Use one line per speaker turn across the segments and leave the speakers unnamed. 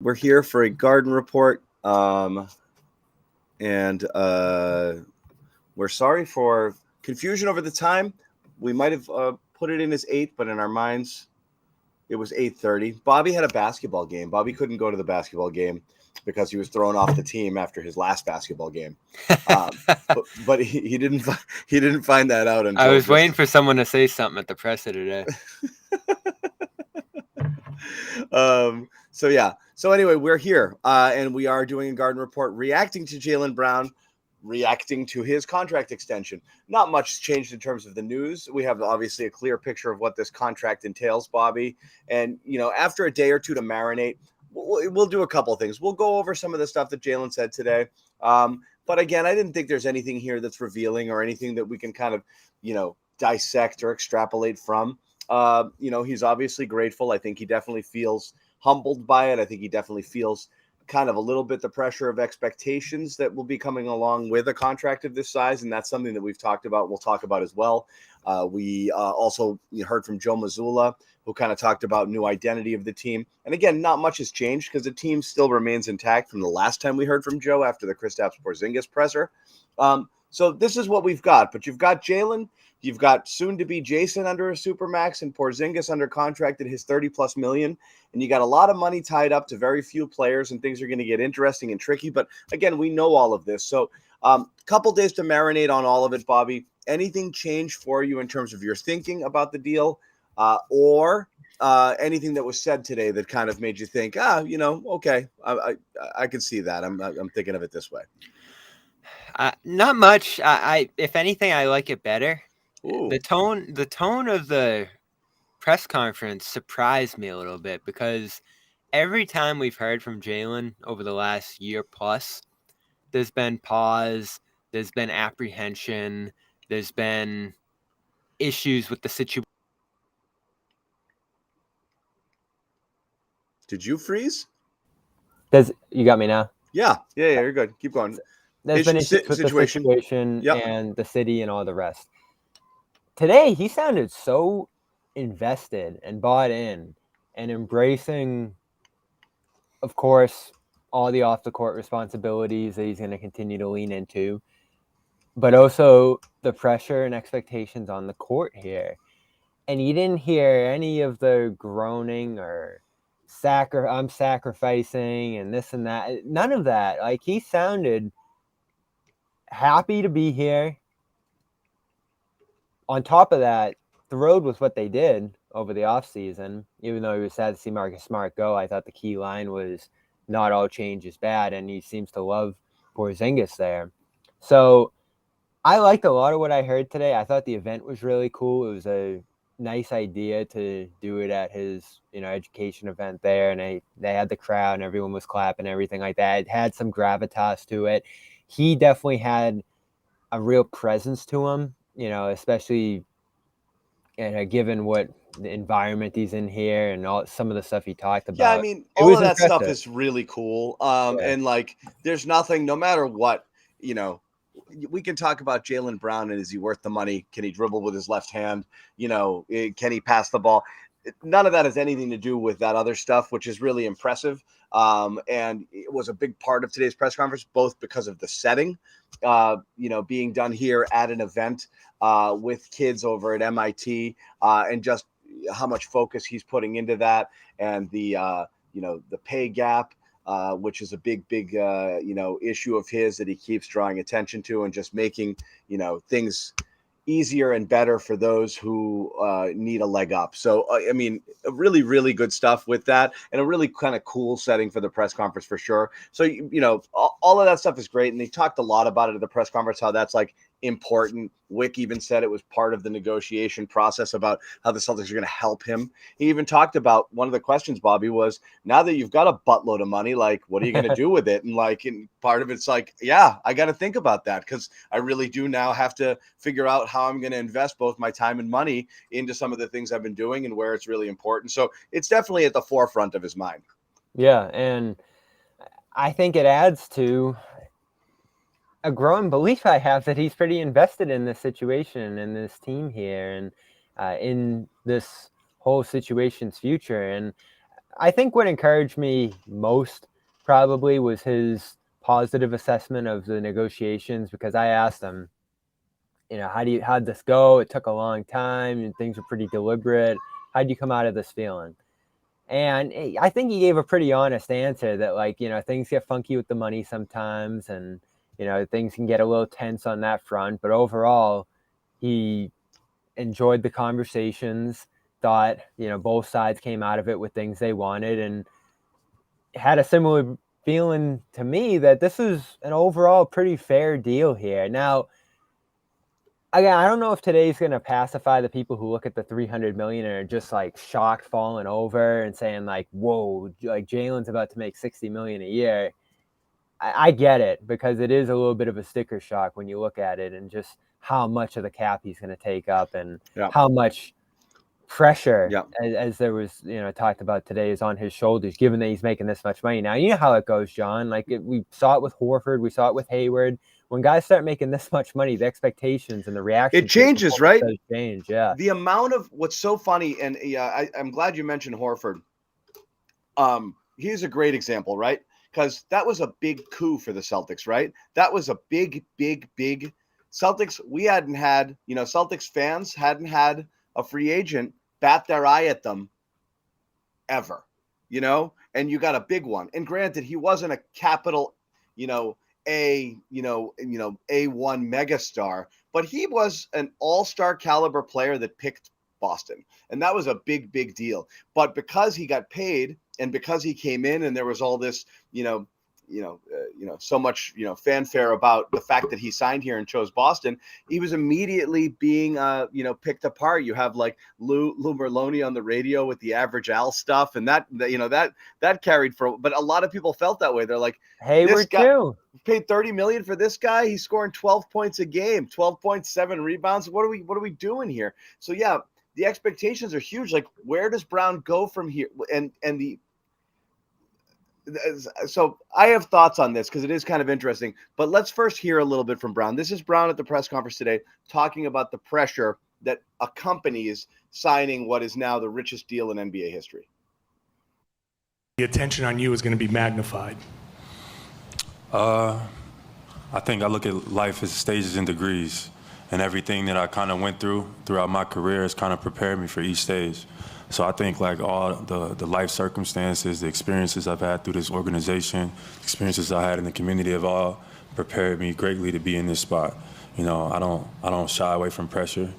We're here for a garden report, and we're sorry for confusion over the time. We might have put it in as 8, but in our minds, it was 8:30. Bobby had a basketball game. Bobby couldn't go to the basketball game because he was thrown off the team after his last basketball game. But he didn't find that out
I
until
was
just
waiting for someone to say something at the presser today.
So yeah. So anyway, we're here, and we are doing a garden report, reacting to Jaylen Brown, reacting to his contract extension. Not much changed in terms of the news. We have obviously a clear picture of what this contract entails, Bobby. And after a day or two to marinate, we'll do a couple of things. We'll go over some of the stuff that Jaylen said today. But again, I didn't think there's anything here that's revealing or anything that we can kind of, dissect or extrapolate from. He's obviously grateful. I think he definitely feels humbled by it. I think he definitely feels kind of a little bit the pressure of expectations that will be coming along with a contract of this size. And that's something that we've talked about. We'll talk about as well. We also heard from Joe Missoula, who kind of talked about new identity of the team. And again, not much has changed because the team still remains intact from the last time we heard from Joe after the Kristaps Porzingis presser. So this is what we've got. But you've got Jaylen. You've got soon-to-be Jason under a supermax and Porzingis under contract at his $30+ million. And you got a lot of money tied up to very few players, and things are going to get interesting and tricky. But again, we know all of this. So couple days to marinate on all of it, Bobby. Anything change for you in terms of your thinking about the deal or anything that was said today that kind of made you think, okay, I can see that. I'm thinking of it this way.
Not much. I if anything, I like it better.
Ooh.
The tone of the press conference surprised me a little bit because every time we've heard from Jaylen over the last year plus, there's been pause, there's been apprehension, there's been issues with the situation.
Did you freeze?
You got me now?
Yeah, you're good. Keep going.
There's been issues with the situation and the city and all the rest. Today, he sounded so invested and bought in and embracing, of course, all the off-the-court responsibilities that he's going to continue to lean into, but also the pressure and expectations on the court here. And you didn't hear any of the groaning or I'm sacrificing and this and that. None of that. Like, he sounded happy to be here. On top of that, thrilled with what they did over the offseason. Even though he was sad to see Marcus Smart go, I thought the key line was not all change is bad, and he seems to love Porzingis there. So I liked a lot of what I heard today. I thought the event was really cool. It was a nice idea to do it at his education event there, and they had the crowd and everyone was clapping and everything like that. It had some gravitas to it. He definitely had a real presence to him, especially given what the environment he's in here and all some of the stuff he talked about.
Yeah, I mean, all of that stuff is really cool. And like, there's nothing, no matter what, we can talk about Jaylen Brown and is he worth the money? Can he dribble with his left hand? Can he pass the ball? None of that has anything to do with that other stuff, which is really impressive. And it was a big part of today's press conference, both because of the setting, being done here at an event with kids over at MIT, and just how much focus he's putting into that, and the pay gap, which is a big issue of his that he keeps drawing attention to, and just making things easier and better for those who need a leg up. So, I mean, really, really good stuff with that, and a really kind of cool setting for the press conference for sure. So, all of that stuff is great. And they talked a lot about it at the press conference, how that's like important. Wick even said it was part of the negotiation process about how the Celtics are going to help him. He even talked about, one of the questions, Bobby, was, now that you've got a buttload of money, like, what are you going to do with it? And like, and part of it's like, yeah, I got to think about that, because I really do now have to figure out how I'm going to invest both my time and money into some of the things I've been doing and where it's really important. So it's definitely at the forefront of his mind.
Yeah. And I think it adds to a growing belief I have that he's pretty invested in this situation and this team here, and in this whole situation's future. And I think what encouraged me most probably was his positive assessment of the negotiations, because I asked him, how'd this go? It took a long time and things were pretty deliberate. How'd you come out of this feeling? And I think he gave a pretty honest answer that, things get funky with the money sometimes, and, things can get a little tense on that front. But overall, he enjoyed the conversations, thought, both sides came out of it with things they wanted, and had a similar feeling to me that this is an overall pretty fair deal here. Now, again, I don't know if today's going to pacify the people who look at the 300 million and are just like shocked, falling over and saying like, whoa, like Jalen's about to make 60 million a year. I get it, because it is a little bit of a sticker shock when you look at it and just how much of the cap he's going to take up, and how much pressure, as there was, talked about today, is on his shoulders, given that he's making this much money. Now, you know how it goes, John. Like we saw it with Horford, we saw it with Hayward. When guys start making this much money, the expectations and the reaction,
it changes, right?
Change, yeah.
The amount of what's so funny, and I'm glad you mentioned Horford. He's a great example, right? Because that was a big coup for the Celtics, right? That was a big Celtics. We hadn't had, Celtics fans hadn't had a free agent bat their eye at them ever, and you got a big one. And granted, he wasn't a capital, A1 megastar, but he was an all-star caliber player that picked Boston. And that was a big deal. But because he got paid, and because he came in and there was all this, so much, fanfare about the fact that he signed here and chose Boston, he was immediately being, picked apart. You have like Lou Merloni on the radio with the Average Al stuff, and that carried for. But a lot of people felt that way. They're like,
Hayward too.
Paid $30 million for this guy. He's scoring 12 points a game, 12.7 rebounds. What are we doing here? So yeah, the expectations are huge. Like, where does Brown go from here? So I have thoughts on this because it is kind of interesting, but let's first hear a little bit from Brown. This is Brown at the press conference today talking about the pressure that accompanies signing what is now the richest deal in NBA history.
The attention on you is going to be magnified.
I think I look at life as stages and degrees, and everything that I kind of went throughout my career has kind of prepared me for each stage. So I think like all the life circumstances, the experiences I've had through this organization, experiences I had in the community have all prepared me greatly to be in this spot. I don't shy away from pressure.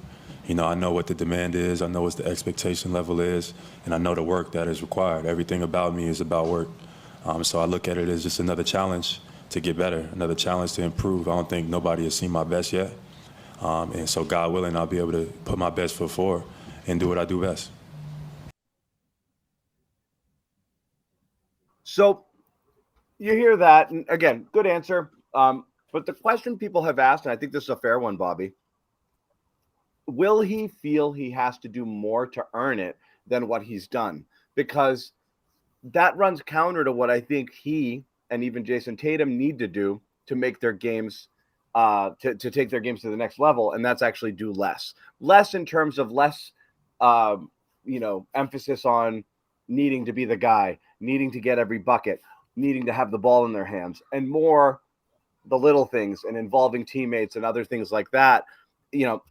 I know what the demand is, I know what the expectation level is, and I know the work that is required. Everything about me is about work. So I look at it as just another challenge to get better, another challenge to improve. I don't think nobody has seen my best yet. And so God willing, I'll be able to put my best foot forward and do what I do best.
So you hear that, and again, good answer. But the question people have asked, and I think this is a fair one, Bobby, will he feel he has to do more to earn it than what he's done? Because that runs counter to what I think he and even Jason Tatum need to do to make their games, to take their games to the next level, and that's actually do less. Less in terms of less, emphasis on needing to be the guy, needing to get every bucket, needing to have the ball in their hands, and more the little things and involving teammates and other things like that.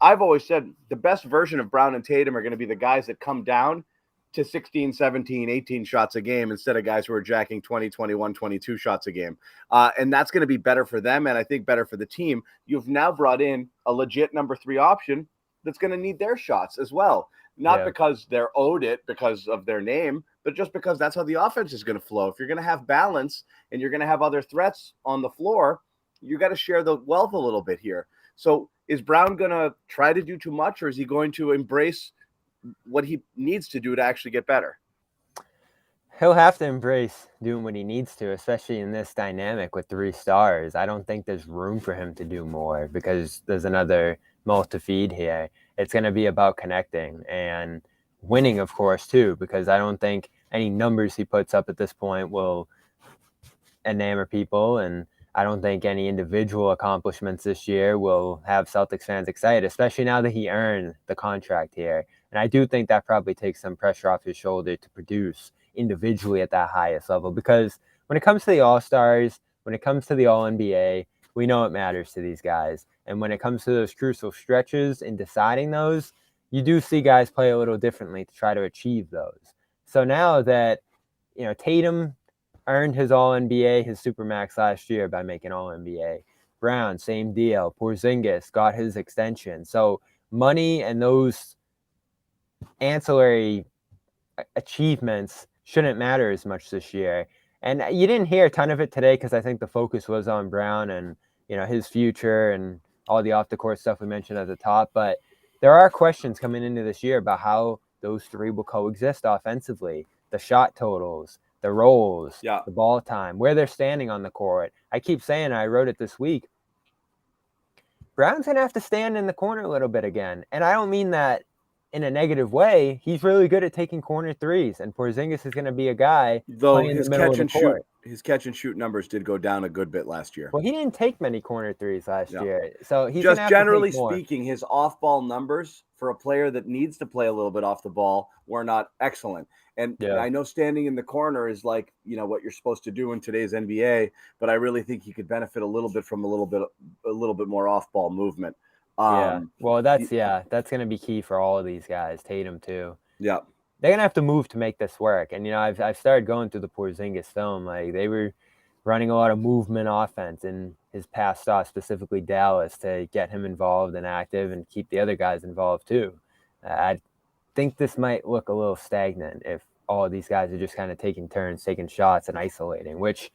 I've always said the best version of Brown and Tatum are going to be the guys that come down to 16, 17, 18 shots a game instead of guys who are jacking 20, 21, 22 shots a game. And that's going to be better for them, and I think better for the team. You've now brought in a legit number 3 option that's going to need their shots as well. Not because they're owed it because of their name, but just because that's how the offense is going to flow. If you're going to have balance and you're going to have other threats on the floor, you got to share the wealth a little bit here. So is Brown going to try to do too much, or is he going to embrace what he needs to do to actually get better?
He'll have to embrace doing what he needs to, especially in this dynamic with 3 stars. I don't think there's room for him to do more because there's another mouth to feed here. It's going to be about connecting and winning, of course, too, because I don't think any numbers he puts up at this point will enamor people, and I don't think any individual accomplishments this year will have Celtics fans excited, especially now that he earned the contract here. And I do think that probably takes some pressure off his shoulder to produce individually at that highest level. Because when it comes to the All-Stars, when it comes to the All-NBA, we know it matters to these guys. And when it comes to those crucial stretches and deciding those, you do see guys play a little differently to try to achieve those. So now that, Tatum earned his All-NBA, his supermax last year by making All-NBA. Brown, same deal. Porzingis got his extension. So money and those ancillary achievements shouldn't matter as much this year. And you didn't hear a ton of it today because I think the focus was on Brown and, his future and all the off-the-court stuff we mentioned at the top. But there are questions coming into this year about how those three will coexist offensively. The shot totals, the roles, the ball time, where they're standing on the court. I keep saying, I wrote it this week, Brown's going to have to stand in the corner a little bit again. And I don't mean that in a negative way. He's really good at taking corner threes, and Porzingis is going to be a guy playing in the middle of the court.
His catch and shoot numbers did go down a good bit last year.
Well, he didn't take many corner threes last year. So he's
just generally
to take more.
Speaking, his off-ball numbers for a player that needs to play a little bit off the ball were not excellent. And I know standing in the corner is like, what you're supposed to do in today's NBA, but I really think he could benefit a little bit from a little bit more off-ball movement.
Well, that's going to be key for all of these guys. Tatum too.
Yeah.
They're going to have to move to make this work. And, I've started going through the Porzingis film. Like, they were running a lot of movement offense in his past stops, specifically Dallas, to get him involved and active and keep the other guys involved too. I think this might look a little stagnant if all of these guys are just kind of taking turns, taking shots and isolating, which,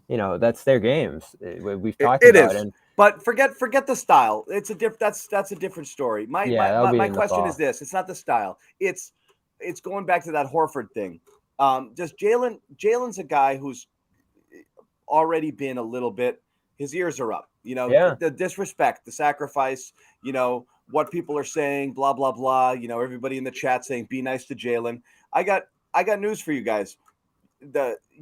that's their games. We've talked about it.
But forget the style. It's that's a different story. My question is this: it's not the style. It's going back to that Horford thing. Does Jalen's a guy who's already been a little bit. His ears are up. The disrespect, the sacrifice. What people are saying. Blah blah blah. Everybody in the chat saying be nice to Jalen. I got news for you guys.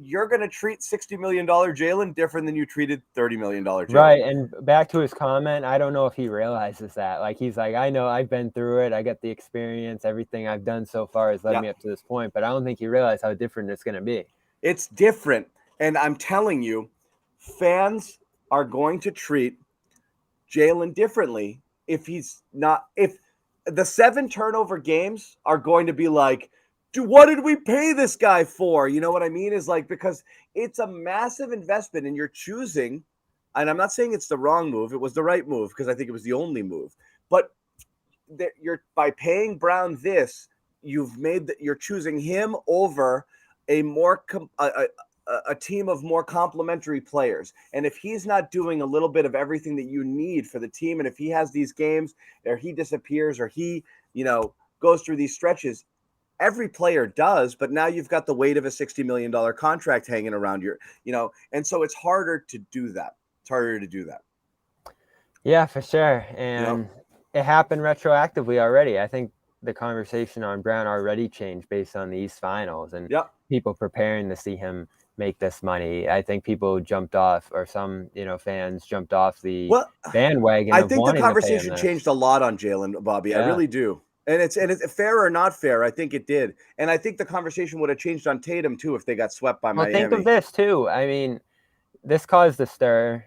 You're going to treat $60 million Jalen different than you treated $30 million Jalen.
Right, and back to his comment, I don't know if he realizes that. Like, he's like, I know I've been through it. I got the experience. Everything I've done so far has led me up to this point, but I don't think he realized how different it's going to be.
It's different, and I'm telling you, fans are going to treat Jalen differently if the 7 turnover games are going to be like, what did we pay this guy for? You know what I mean? Is like, because it's a massive investment and you're choosing, and I'm not saying it's the wrong move. It was the right move because I think it was the only move. But by paying Brown this, you're choosing him over a team of more complementary players. And if he's not doing a little bit of everything that you need for the team, and if he has these games or he disappears or he, goes through these stretches, every player does, but now you've got the weight of a $60 million contract hanging around and so it's harder to do that.
Yeah, for sure. And it happened retroactively already. I think the conversation on Brown already changed based on the East Finals and people preparing to see him make this money. I think people jumped off, or some, fans jumped off the bandwagon.
I think the conversation changed a lot on Jalen, Bobby. I really do. And it's fair or not fair. I think it did. And I think the conversation would have changed on Tatum too if they got swept by Miami.
Think of this too. I mean, this caused a stir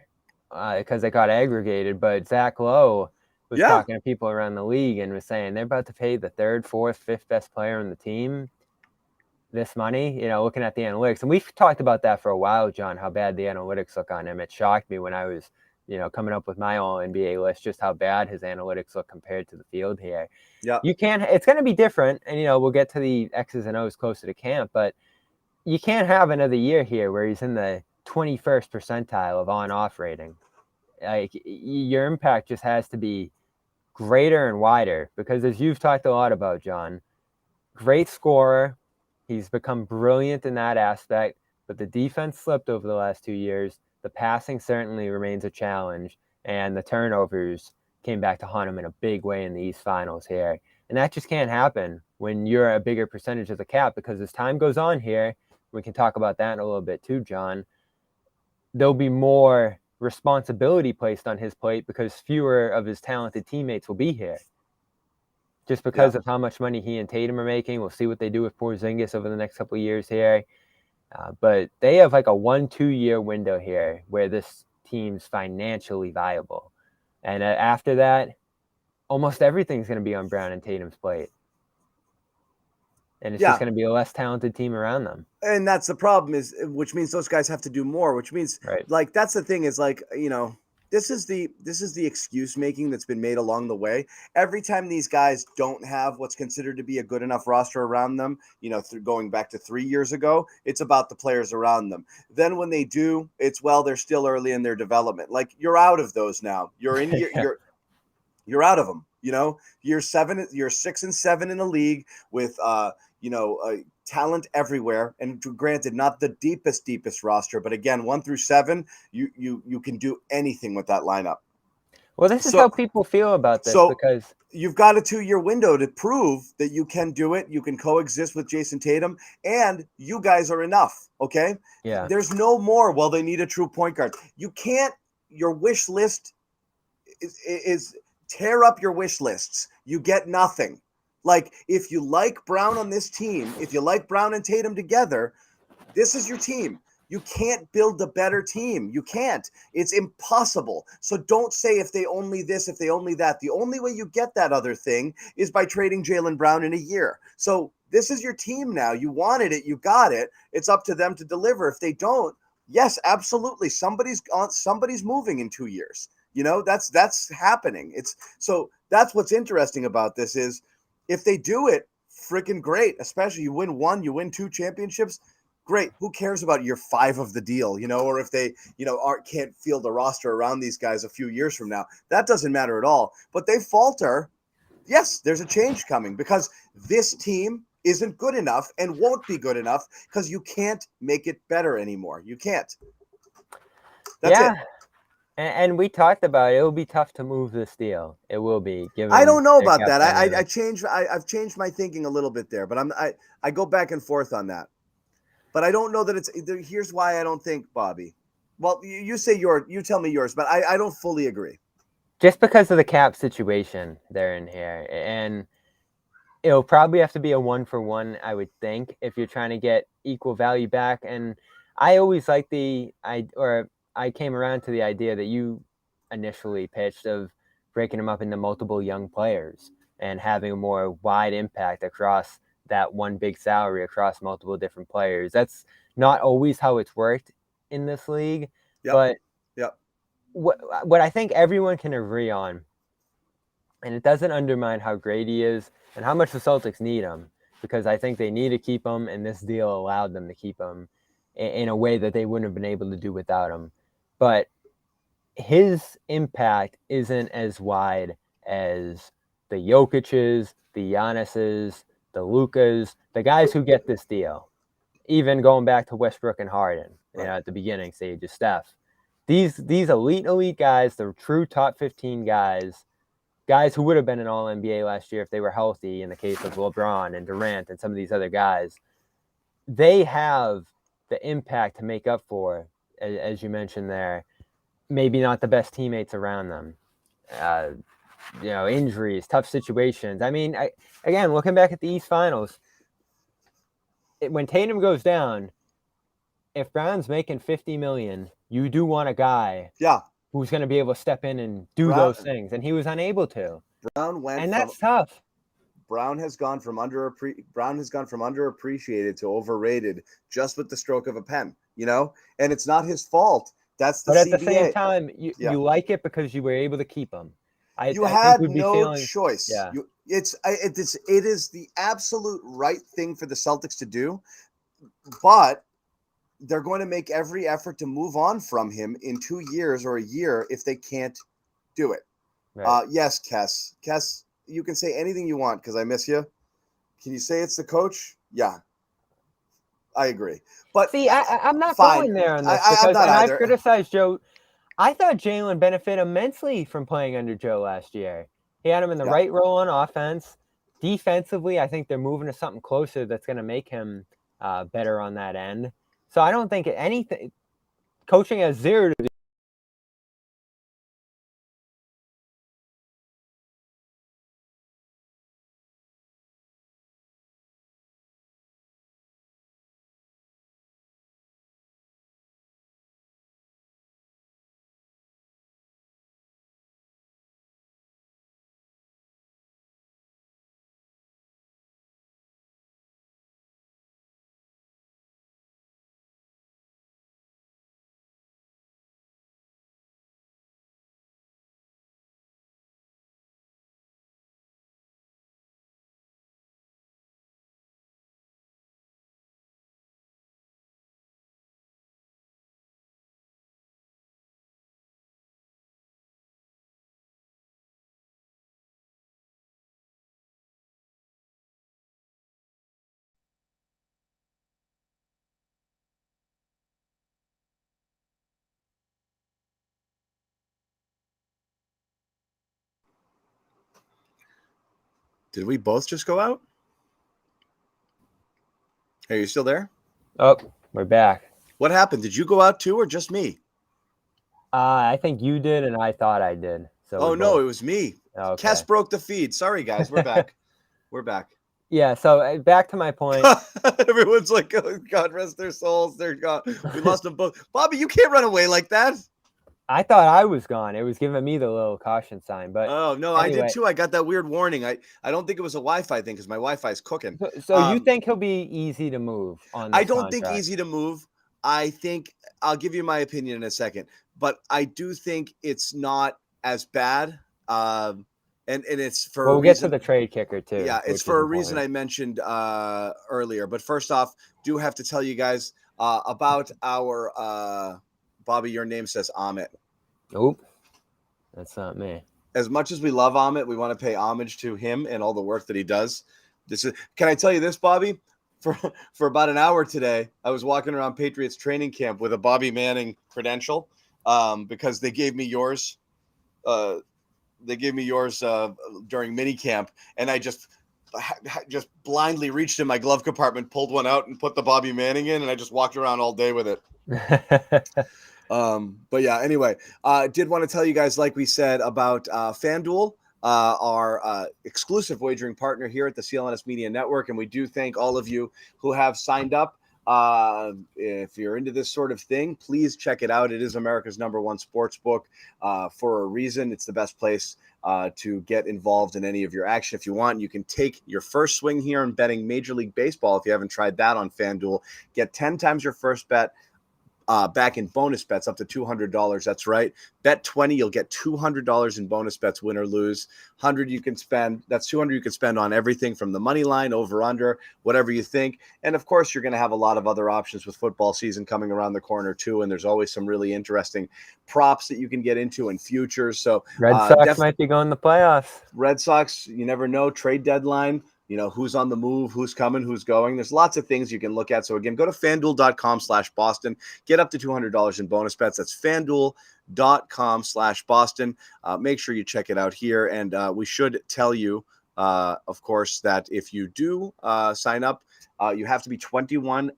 because it got aggregated, but Zach Lowe was talking to people around the league and was saying they're about to pay the 3rd, 4th, 5th best player on the team this money, looking at the analytics. And we've talked about that for a while, John, how bad the analytics look on him. It shocked me when I was coming up with my All-NBA list, just how bad his analytics look compared to the field here.
Yeah.
It's going to be different. And, we'll get to the X's and O's closer to camp, but you can't have another year here where he's in the 21st percentile of on-off rating. Like, your impact just has to be greater and wider because, as you've talked a lot about, John, great scorer. He's become brilliant in that aspect, but the defense slipped over the last 2 years. The passing certainly remains a challenge, and the turnovers came back to haunt him in a big way in the East Finals here. And that just can't happen when you're a bigger percentage of the cap, because as time goes on here, we can talk about that in a little bit too, John, there'll be more responsibility placed on his plate because fewer of his talented teammates will be here. just because of how much money he and Tatum are making. We'll see what they do with Porzingis over the next couple of years here. But they have like a 1-2 year window here where this team's financially viable. And after that, almost everything's going to be on Brown and Tatum's plate. And it's just going to be a less talented team around them.
And that's the problem, which means those guys have to do more, which means like, that's the thing is like, this is the excuse making that's been made along the way. Every time these guys don't have what's considered to be a good enough roster around them, going back to 3 years ago, it's about the players around them. Then when they do, it's, they're still early in their development. Like, you're out of those now. You're in you're out of them. You're 6 and 7 in the league with talent everywhere. And granted, not the deepest roster, but again, 1 through 7, you can do anything with that lineup.
Well, this is how people feel about this, because
you've got a 2-year window to prove that you can do it. You can coexist with Jason Tatum, and you guys are enough. Okay.
Yeah.
There's no more. Well, they need a true point guard. You can't. Your wish list is tear up your wish lists. You get nothing. Like, if you like Brown on this team, if you like Brown and Tatum together, this is your team. You can't build a better team. You can't. It's impossible. So don't say if they only this, if they only that. The only way you get that other thing is by trading Jaylen Brown in a year. So this is your team now. You wanted it. You got it. It's up to them to deliver. If they don't, yes, absolutely. Somebody's moving in 2 years. That's happening. So that's what's interesting about this is, if they do it, freaking great. Especially you win 1, you win 2 championships, great. Who cares about year 5 of the deal, or if they, can't field the roster around these guys a few years from now. That doesn't matter at all. But they falter. Yes, there's a change coming because this team isn't good enough and won't be good enough because you can't make it better anymore. You can't. That's it.
And we talked about it. It will be tough to move this deal. It will be.
I don't know about that. I've changed my thinking a little bit there, but I go back and forth on that. But I don't know that it's. Here's why I don't think, Bobby. Well, you say yours. You tell me yours, but I don't fully agree.
Just because of the cap situation they're in here, and it'll probably have to be a 1-for-1, I would think, if you're trying to get equal value back. And I always like I came around to the idea that you initially pitched of breaking them up into multiple young players and having a more wide impact across that one big salary across multiple different players. That's not always how it's worked in this league. But what I think everyone can agree on, and it doesn't undermine how great he is and how much the Celtics need him, because I think they need to keep him, and this deal allowed them to keep him in a way that they wouldn't have been able to do without him. But his impact isn't as wide as the Jokic's, the Giannis's, the Lukas, the guys who get this deal. Even going back to Westbrook and Harden, at the beginning stage of Steph. These elite guys, the true top 15 guys who would have been an All-NBA last year if they were healthy, in the case of LeBron and Durant and some of these other guys, they have the impact to make up for, as you mentioned there, maybe not the best teammates around them. Injuries, tough situations. I mean, again, looking back at the East Finals, when Tatum goes down, if Brown's making $50 million, you do want a guy who's going to be able to step in and do those things, and he was unable to. That's tough.
Brown has gone from underappreciated to overrated just with the stroke of a pen, and it's not his fault. That's the CBA.
But at the same time, you like it because you were able to keep him.
You had no choice. Yeah. It is the absolute right thing for the Celtics to do, but they're going to make every effort to move on from him in 2 years or a year if they can't do it. Right. Yes, Kess, you can say anything you want because I miss you. Can you say it's the coach? Yeah, I agree. But
see, I'm not going there on this because I've criticized Joe. I thought Jaylen benefited immensely from playing under Joe last year. He had him in the right role on offense. Defensively, I think they're moving to something closer that's going to make him better on that end. So I don't think anything coaching has zero to do
Did we both just go out? Are you still there?
Oh, we're back.
What happened? Did you go out too, or just me?
I think you did, and I thought I did. So
Oh no, it was me.
Okay.
Kess broke the feed. Sorry, guys. We're back. We're back.
Yeah. So back to my point.
Everyone's like, oh, God rest their souls. They're gone. We lost them both. Bobby, you can't run away like that.
I thought I was gone. It was giving me the little caution sign, but
Oh no,
anyway.
I did too. I got that weird warning. I don't think it was a Wi-Fi thing because my Wi-Fi is cooking.
So you think he'll be easy to move on this
I don't think
contract?
easy to move. I think I'll give you my opinion in a second, but I do think it's not as bad. And it's for
we'll get to the trade kicker too.
Yeah, it's for a reason I mentioned earlier. But first off, do have to tell you guys about our Bobby. Your name says Amit.
Nope, that's not me.
As much as we love Amit, we want to pay homage to him and all the work that he does. Can I tell you this, Bobby? For about an hour today, I was walking around Patriots training camp with a Bobby Manning credential because they gave me yours. During mini camp, and I just blindly reached in my glove compartment, pulled one out, and put the Bobby Manning in, and I just walked around all day with it. But yeah, anyway, did want to tell you guys, like we said, about FanDuel, our exclusive wagering partner here at the CLNS Media Network, and we do thank all of you who have signed up. If you're into this sort of thing, please check it out. It is America's #1 sports book for a reason. It's the best place to get involved in any of your action. If you want, you can take your first swing here in betting Major League Baseball. If you haven't tried that on FanDuel, get 10 times your first bet back in bonus bets up to $200. That's right. Bet 20, you'll get $200 in bonus bets, win or lose. 100 you can spend. That's 200 you can spend on everything from the money line, over, under, whatever you think. And of course, you're going to have a lot of other options with football season coming around the corner too. And there's always some really interesting props that you can get into in futures. So
Red Sox might be going to the playoffs.
Red Sox, you never know. Trade deadline. You know, who's on the move, who's coming, who's going. There's lots of things you can look at. So again, go to FanDuel.com/Boston. Get up to $200 in bonus bets. That's FanDuel.com/Boston. Make sure you check it out here. And we should tell you, of course, that if you do sign up, you have to be 21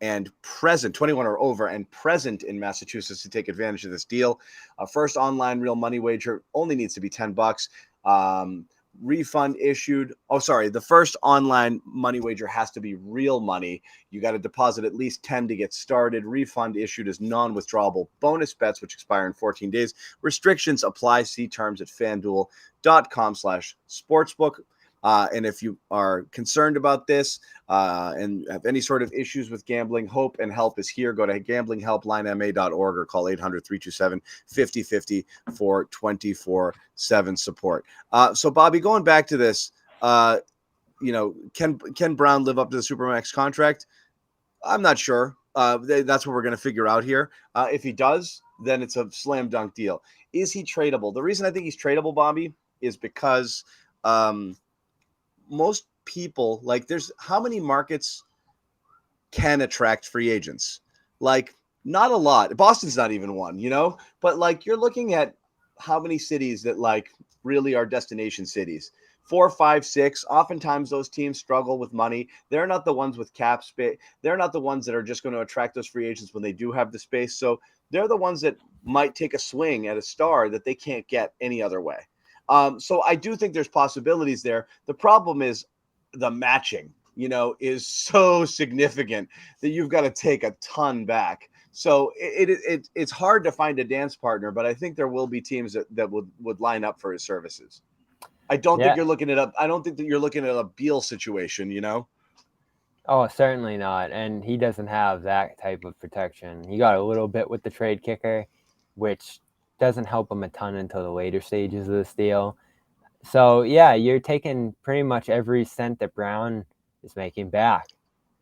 and present, 21 or over and present in Massachusetts to take advantage of this deal. First online real money wager only needs to be $10. Refund issued. Oh, sorry. The first online money wager has to be real money. You got to deposit at least 10 to get started. Refund issued as non-withdrawable bonus bets, which expire in 14 days. Restrictions apply. See terms at FanDuel.com/sportsbook. And if you are concerned about this and have any sort of issues with gambling, hope and help is here. Go to gamblinghelplinema.org or call 800-327-5050 for 24/7 support. So, Bobby, going back to this, can Brown live up to the supermax contract? I'm not sure. That's what we're going to figure out here. If he does, then it's a slam dunk deal. Is he tradable? The reason I think he's tradable, Bobby, is because most people, like, there's how many markets can attract free agents? Like, not a lot. Boston's not even one, but like, you're looking at how many cities that like really are destination cities. 4, 5, 6. Oftentimes those teams struggle with money. They're not the ones with cap space. They're not the ones that are just going to attract those free agents when they do have the space. So they're the ones that might take a swing at a star that they can't get any other way. So I do think there's possibilities there. The problem is the matching, is so significant that you've got to take a ton back. So it's hard to find a dance partner, but I think there will be teams that would line up for his services. I don't think you're looking at a Beal situation,
Oh, certainly not. And he doesn't have that type of protection. He got a little bit with the trade kicker, which doesn't help him a ton until the later stages of this deal. So, yeah, you're taking pretty much every cent that Brown is making back.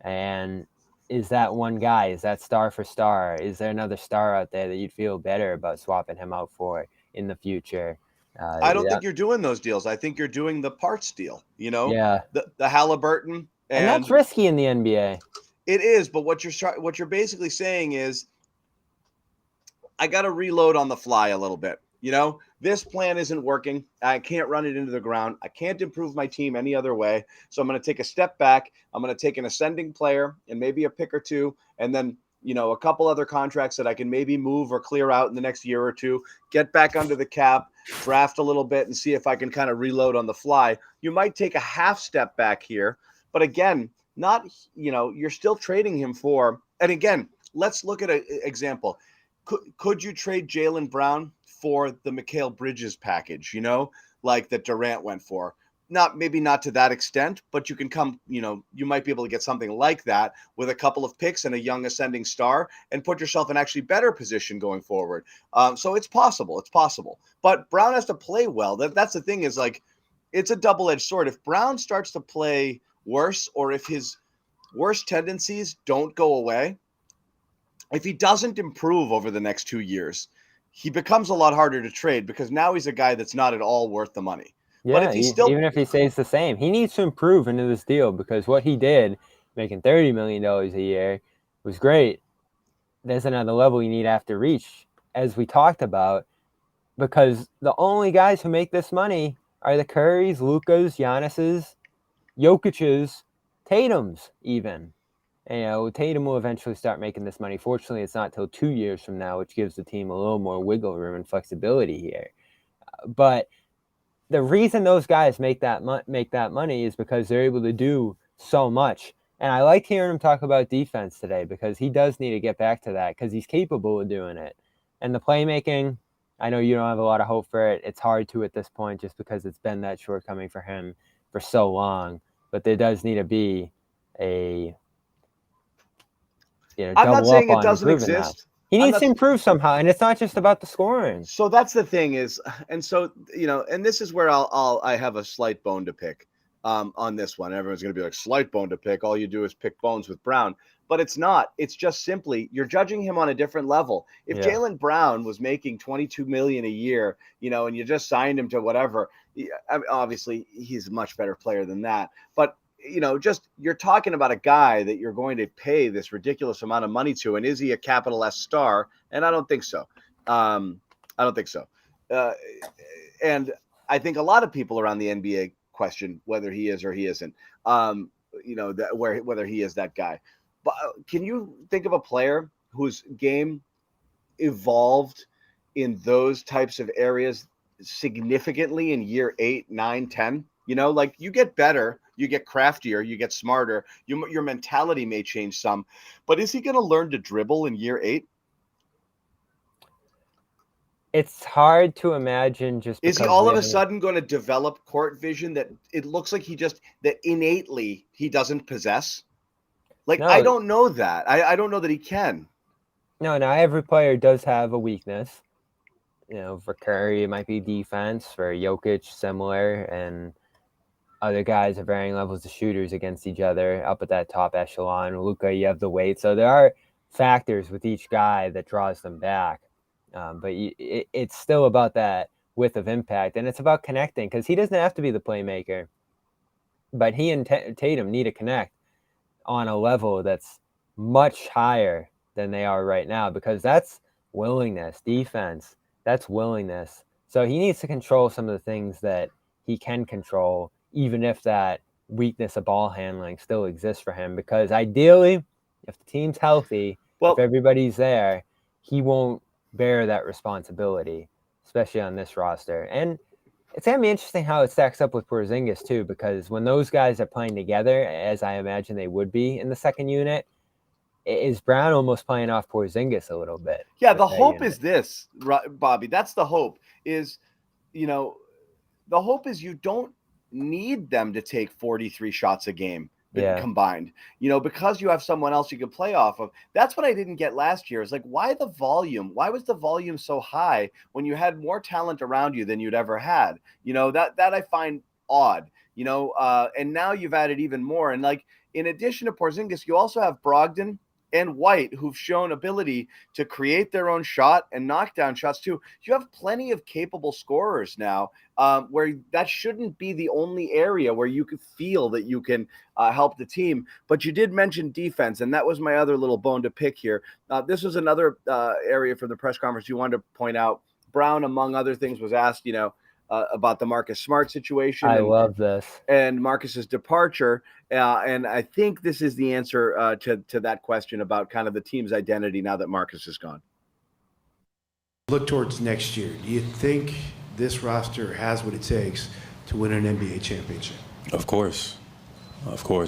And is that one guy? Is that star for star? Is there another star out there that you'd feel better about swapping him out for in the future?
I don't think you're doing those deals. I think you're doing the parts deal,
Yeah.
The Halliburton.
And that's risky in the NBA.
It is, but what you're basically saying is, I got to reload on the fly a little bit. This plan isn't working. I can't run it into the ground. I can't improve my team any other way. So I'm going to take a step back. I'm going to take an ascending player and maybe a pick or two, and then a couple other contracts that I can maybe move or clear out in the next year or two, get back under the cap, draft a little bit, and see if I can kind of reload on the fly. You might take a half step back here, but again, you're still trading him for, and again, let's look at an example. Could you trade Jaylen Brown for the Mikal Bridges package, like that Durant went for? Maybe not to that extent, but you can you might be able to get something like that with a couple of picks and a young ascending star and put yourself in actually better position going forward. So it's possible. But Brown has to play well. That's the thing, is like, it's a double-edged sword. If Brown starts to play worse, or if his worst tendencies don't go away, if he doesn't improve over the next 2 years, he becomes a lot harder to trade, because now he's a guy that's not at all worth the money.
Yeah,
but if
even if he stays the same, he needs to improve into this deal, because what he did, making $30 million a year, was great. There's another level you need to have to reach, as we talked about, because the only guys who make this money are the Currys, Lukas, Giannis's, Jokic's, Tatum's even. And, Tatum will eventually start making this money. Fortunately, it's not till 2 years from now, which gives the team a little more wiggle room and flexibility here. But the reason those guys make that money is because they're able to do so much. And I like hearing him talk about defense today, because he does need to get back to that, because he's capable of doing it. And the playmaking, I know you don't have a lot of hope for it. It's hard to at this point, just because it's been that shortcoming for him for so long. But there does need to be a
I'm not saying it doesn't exist.
That. He needs to improve somehow, and it's not just about the scoring.
So that's the thing is, and so, and this is where I have a slight bone to pick on this one. Everyone's going to be like, slight bone to pick. All you do is pick bones with Brown. But it's not. It's just simply, you're judging him on a different level. If Jaylen Brown was making $22 million a year, and you just signed him to whatever, obviously he's a much better player than that. But you're talking about a guy that you're going to pay this ridiculous amount of money to. And is he a capital S star? And I don't think so. And I think a lot of people around the NBA question whether he is or he isn't, whether he is that guy. But can you think of a player whose game evolved in those types of areas significantly in year 8, 9, 10? Like, you get better, you get craftier, you get smarter, your mentality may change some, but is he going to learn to dribble in year 8?
It's hard to imagine.
Is he all of a sudden going to develop court vision that it looks like that innately he doesn't possess? Like, no. I don't know that. I don't know that he can.
No, every player does have a weakness. For Curry, it might be defense. For Jokic, similar. And other guys are varying levels of shooters against each other up at that top echelon. Luka, you have the weight. So there are factors with each guy that draws them back. But it's still about that width of impact. And it's about connecting, because he doesn't have to be the playmaker. But he and Tatum need to connect on a level that's much higher than they are right now, because that's willingness. Defense, that's willingness. So he needs to control some of the things that he can control, even if that weakness of ball handling still exists for him, because ideally, if the team's healthy, if everybody's there, he won't bear that responsibility, especially on this roster. And it's going to be interesting how it stacks up with Porzingis too, because when those guys are playing together, as I imagine they would be in the second unit, is Brown almost playing off Porzingis a little bit?
Yeah, the hope is this, Bobby. That's the hope is, the hope is you don't need them to take 43 shots a game combined, because you have someone else you can play off of. That's what I didn't get last year. Is like, why the volume? Why was the volume so high when you had more talent around you than you'd ever had? That I find odd, and now you've added even more. And like, in addition to Porzingis, you also have Brogden and White, who've shown ability to create their own shot and knock down shots too. You have plenty of capable scorers now, where that shouldn't be the only area where you could feel that you can help the team. But you did mention defense, and that was my other little bone to pick here. This was another area from the press conference you wanted to point out. Brown, among other things, was asked, about the Marcus Smart situation.
I love this.
And Marcus's departure. And I think this is the answer to that question about kind of the team's identity now that Marcus is gone.
Look towards next year. Do you think this roster has what it takes to win an NBA championship?
Of course.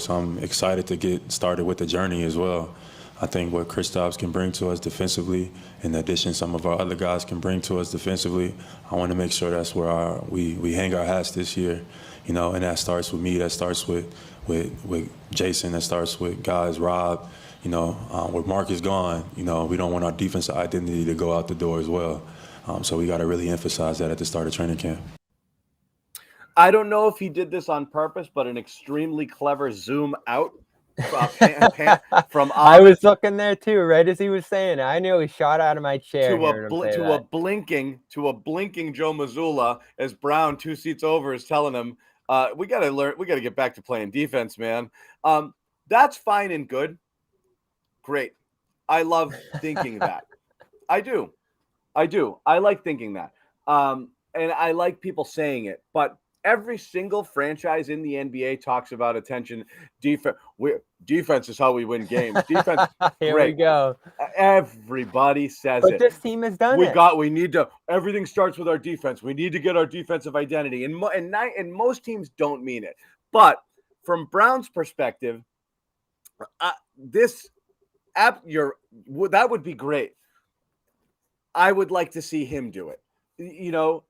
I'm excited to get started with the journey as well. I think what Kristaps can bring to us defensively, in addition some of our other guys can bring to us defensively, I want to make sure that's where we hang our hats this year, and that starts with me, that starts with Jason, that starts with guys, Rob, with Marcus gone, we don't want our defensive identity to go out the door as well. So we got to really emphasize that at the start of training camp.
I don't know if he did this on purpose, but an extremely clever zoom out from
I was looking there too, right as he was saying it. I nearly shot out of my chair
to a blinking Joe Missoula as Brown 2 seats over is telling him, we got to get back to playing defense, man. That's fine and good. Great. I love thinking that. I do. I like thinking that. And I like people saying it, but every single franchise in the NBA talks about attention, defense. Defense is how we win games. Defense.
Here
great.
we go.
Everybody says
but
it.
This team has done it.
We need to. Everything starts with our defense. We need to get our defensive identity, and most teams don't mean it. But from Brown's perspective, that would be great. I would like to see him do it.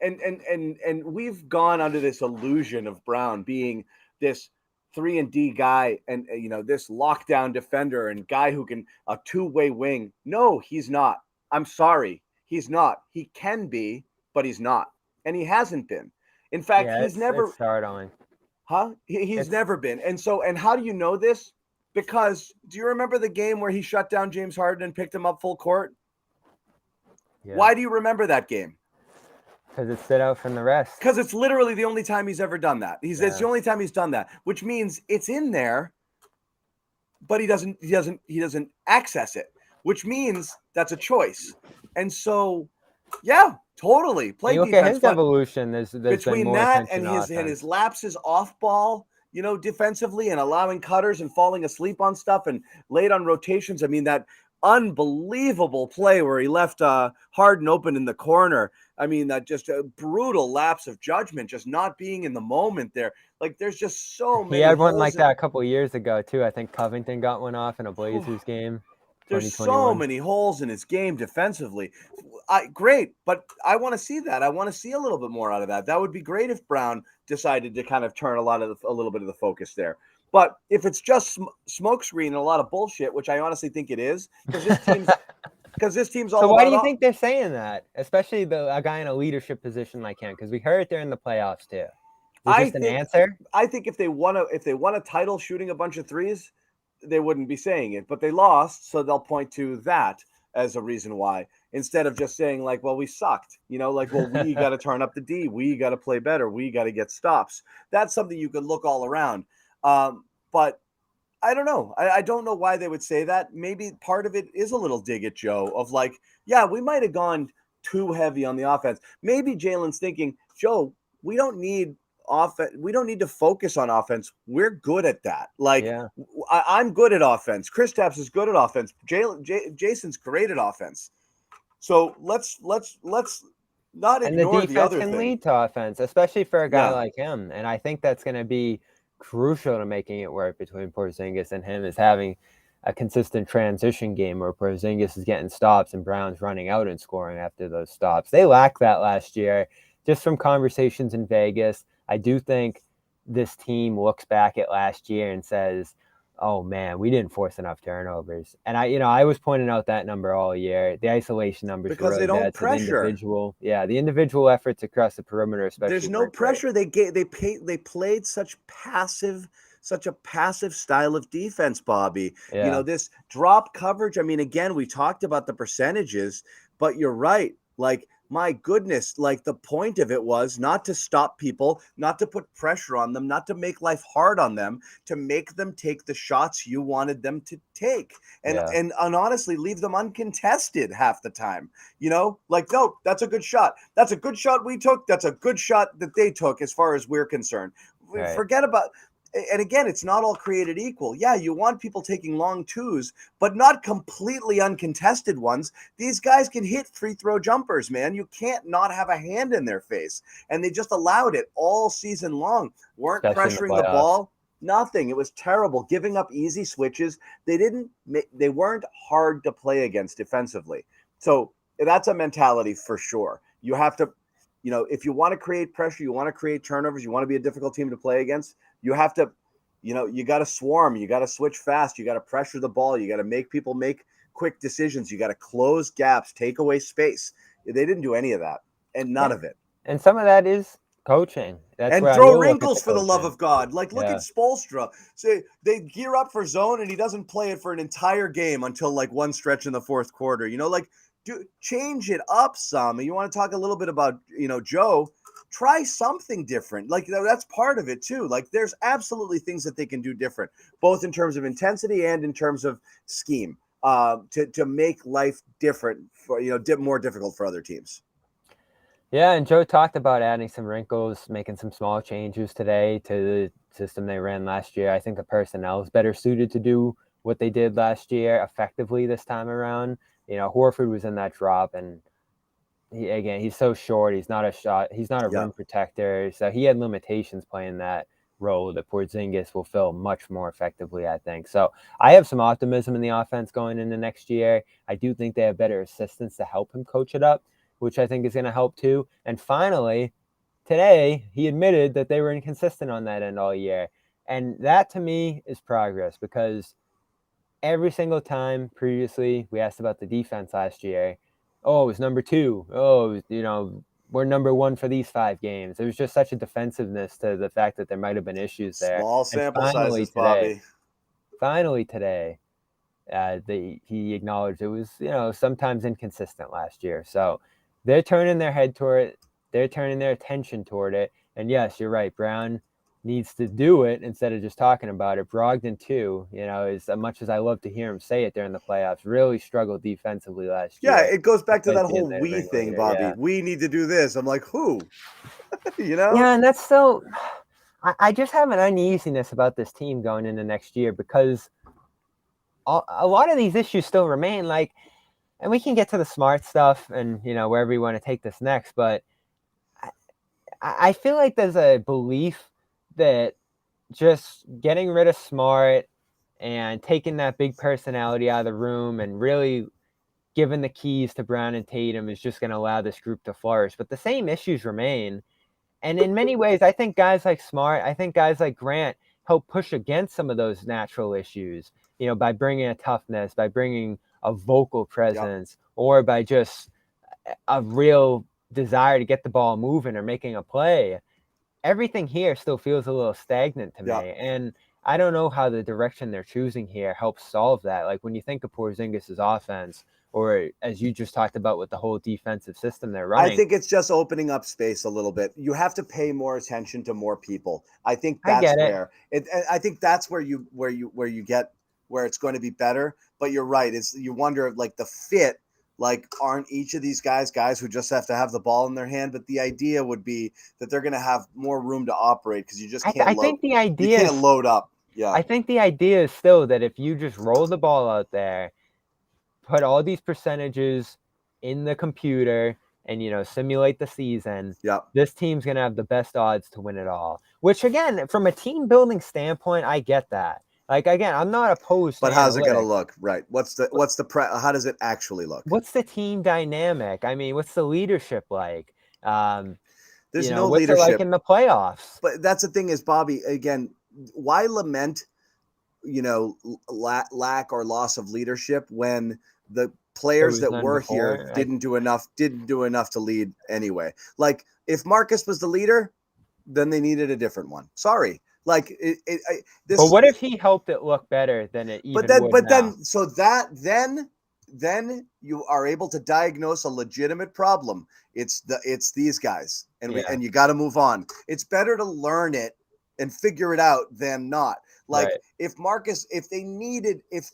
And we've gone under this illusion of Brown being this 3-and-D guy and this lockdown defender and guy who can a two-way wing. No, he's not. I'm sorry, he's not. He can be, but he's not, and he hasn't been. In fact, he's never
startling.
Huh? He's never been. And how do you know this? Because do you remember the game where he shut down James Harden and picked him up full court? Yeah. Why do you remember that game?
Because it stood out from the rest.
Because it's literally the only time he's ever done that. It's the only time he's done that, which means it's in there, but he doesn't access it, which means that's a choice. And so, yeah, totally. Play
you look
defense.
At his evolution, there's
between
been more
that and his lapses off ball, defensively and allowing cutters and falling asleep on stuff and late on rotations. I mean, that unbelievable play where he left Harden open in the corner. I mean, that just a brutal lapse of judgment, just not being in the moment there. Like, there's just so many.
He had one like that a couple of years ago, too. I think Covington got one off in a Blazers game.
There's so many holes in his game defensively. Great, but I want to see that. I want to see a little bit more out of that. That would be great if Brown decided to kind of turn a little bit of the focus there. But if it's just smokescreen and a lot of bullshit, which I honestly think it is, because this team's all.
So why do you think they're saying that, especially a guy in a leadership position like him? Because we heard it during the playoffs too. An answer?
I think if they won a title shooting a bunch of threes, they wouldn't be saying it. But they lost, so they'll point to that as a reason why, instead of just saying like, well, we sucked. We got to turn up the D, we got to play better, we got to get stops. That's something you could look all around. But I don't know. I don't know why they would say that. Maybe part of it is a little dig at Joe of like, yeah, we might have gone too heavy on the offense. Maybe Jalen's thinking, Joe, we don't need offense. We don't need to focus on offense. We're good at that. Like, I'm good at offense. Kristaps is good at offense. Jason's great at offense. So let's not ignore the other thing.
And the defense can lead to offense, especially for a guy like him. And I think that's going to be crucial to making it work between Porzingis and him, is having a consistent transition game where Porzingis is getting stops and Brown's running out and scoring after those stops. They lacked that last year, just from conversations in Vegas. I do think this team looks back at last year and says, oh man, we didn't force enough turnovers. And I was pointing out that number all year. The isolation numbers
because
were
they don't pressure.
The individual efforts across the perimeter, especially.
There's no pressure. They played such a passive style of defense, Bobby.
Yeah.
This drop coverage. I mean, again, we talked about the percentages, but you're right. Like, my goodness, like the point of it was not to stop people, not to put pressure on them, not to make life hard on them, to make them take the shots you wanted them to take. And
Yeah.
and honestly, leave them uncontested half the time. Like, no, that's a good shot. That's a good shot we took. That's a good shot that they took as far as we're concerned.
Right.
Forget about. And again, it's not all created equal. Yeah, you want people taking long twos, but not completely uncontested ones. These guys can hit free throw jumpers, man. You can't not have a hand in their face. And they just allowed it all season long. Weren't
Especially in
pressuring
the
the
playoffs.
ball. Nothing. It was terrible. Giving up easy switches. They weren't hard to play against defensively. So that's a mentality for sure. You have to, if you want to create pressure, you want to create turnovers, you want to be a difficult team to play against, you have to, you got to swarm, you got to switch fast, you got to pressure the ball, you got to make people make quick decisions, you got to close gaps, take away space. They didn't do any of that, and none of it.
And some of that is coaching. That's
And
where I
throw
will look at
wrinkles for the love
coaching.
of God. Like, look
Yeah.
at Spoelstra. Say they gear up for zone and he doesn't play it for an entire game until like one stretch in the fourth quarter. Change it up some. You want to talk a little bit about, Joe, try something different. Like, that's part of it too. Like, there's absolutely things that they can do different, both in terms of intensity and in terms of scheme, to make life different for, more difficult for other teams.
Yeah, and Joe talked about adding some wrinkles, making some small changes today to the system they ran last year. I think the personnel is better suited to do what they did last year effectively this time around. Horford was in that drop, and he's so short. He's not a rim protector, so he had limitations playing that role that Porzingis will fill much more effectively, I think. So I have some optimism in the offense going into next year. I do think they have better assistants to help him coach it up, which I think is going to help too. And finally, today, he admitted that they were inconsistent on that end all year. And that to me is progress, because every single time previously we asked about the defense last year, oh, it was number 2. Oh, we're number 1 for these 5 games. There was just such a defensiveness to the fact that there might have been issues there.
Small sample sizes, Bobby.
Finally today, he acknowledged it was, sometimes inconsistent last year. So they're turning their head toward it. They're turning their attention toward it. And yes, you're right. Brown needs to do it instead of just talking about it. Brogden too, as much as I love to hear him say it during the playoffs, really struggled defensively last year.
Yeah, it goes back to that
Despite being
whole
the
we thing,
ringleader,
Bobby.
yeah.
We need to do this. I'm like, who?
Yeah, and that's so. I just have an uneasiness about this team going into next year, because a lot of these issues still remain. Like, and we can get to the Smart stuff and wherever you want to take this next, but I feel like there's a belief that just getting rid of Smart and taking that big personality out of the room and really giving the keys to Brown and Tatum is just going to allow this group to flourish. But the same issues remain. And in many ways, I think guys like Smart, I think guys like Grant help push against some of those natural issues, by bringing a toughness, by bringing a vocal presence, or by just a real desire to get the ball moving or making a play. Everything here still feels a little stagnant to me. And I don't know how the direction they're choosing here helps solve that. Like, when you think of Porzingis' offense, or as you just talked about with the whole defensive system they're running,
I think it's just opening up space a little bit. You have to pay more attention to more people. I think that's where I think that's where you get where it's going to be better. But you're right. You wonder, like, the fit. Like, aren't each of these guys who just have to have the ball in their hand? But the idea would be that they're going to have more room to operate, because you just can't. I think the idea you can't load up. Yeah.
I think the idea is still that if you just roll the ball out there, put all these percentages in the computer, and simulate the season, this team's going to have the best odds to win it all. Which, again, from a team building standpoint, I get that. Like, again, I'm not opposed.
But how's it going to look? Right. How does it actually look?
What's the team dynamic? I mean, what's the leadership like?
There's no
what's
leadership
it like in the playoffs.
But that's the thing is, Bobby, again, why lament, lack or loss of leadership when the players that were here didn't do enough to lead anyway? Like, if Marcus was the leader, then they needed a different one. Sorry. Like,
but what if he helped it look better than it even would now?
So then then you are able to diagnose a legitimate problem. It's these guys, and and you got to move on. It's better to learn it and figure it out than not. Like if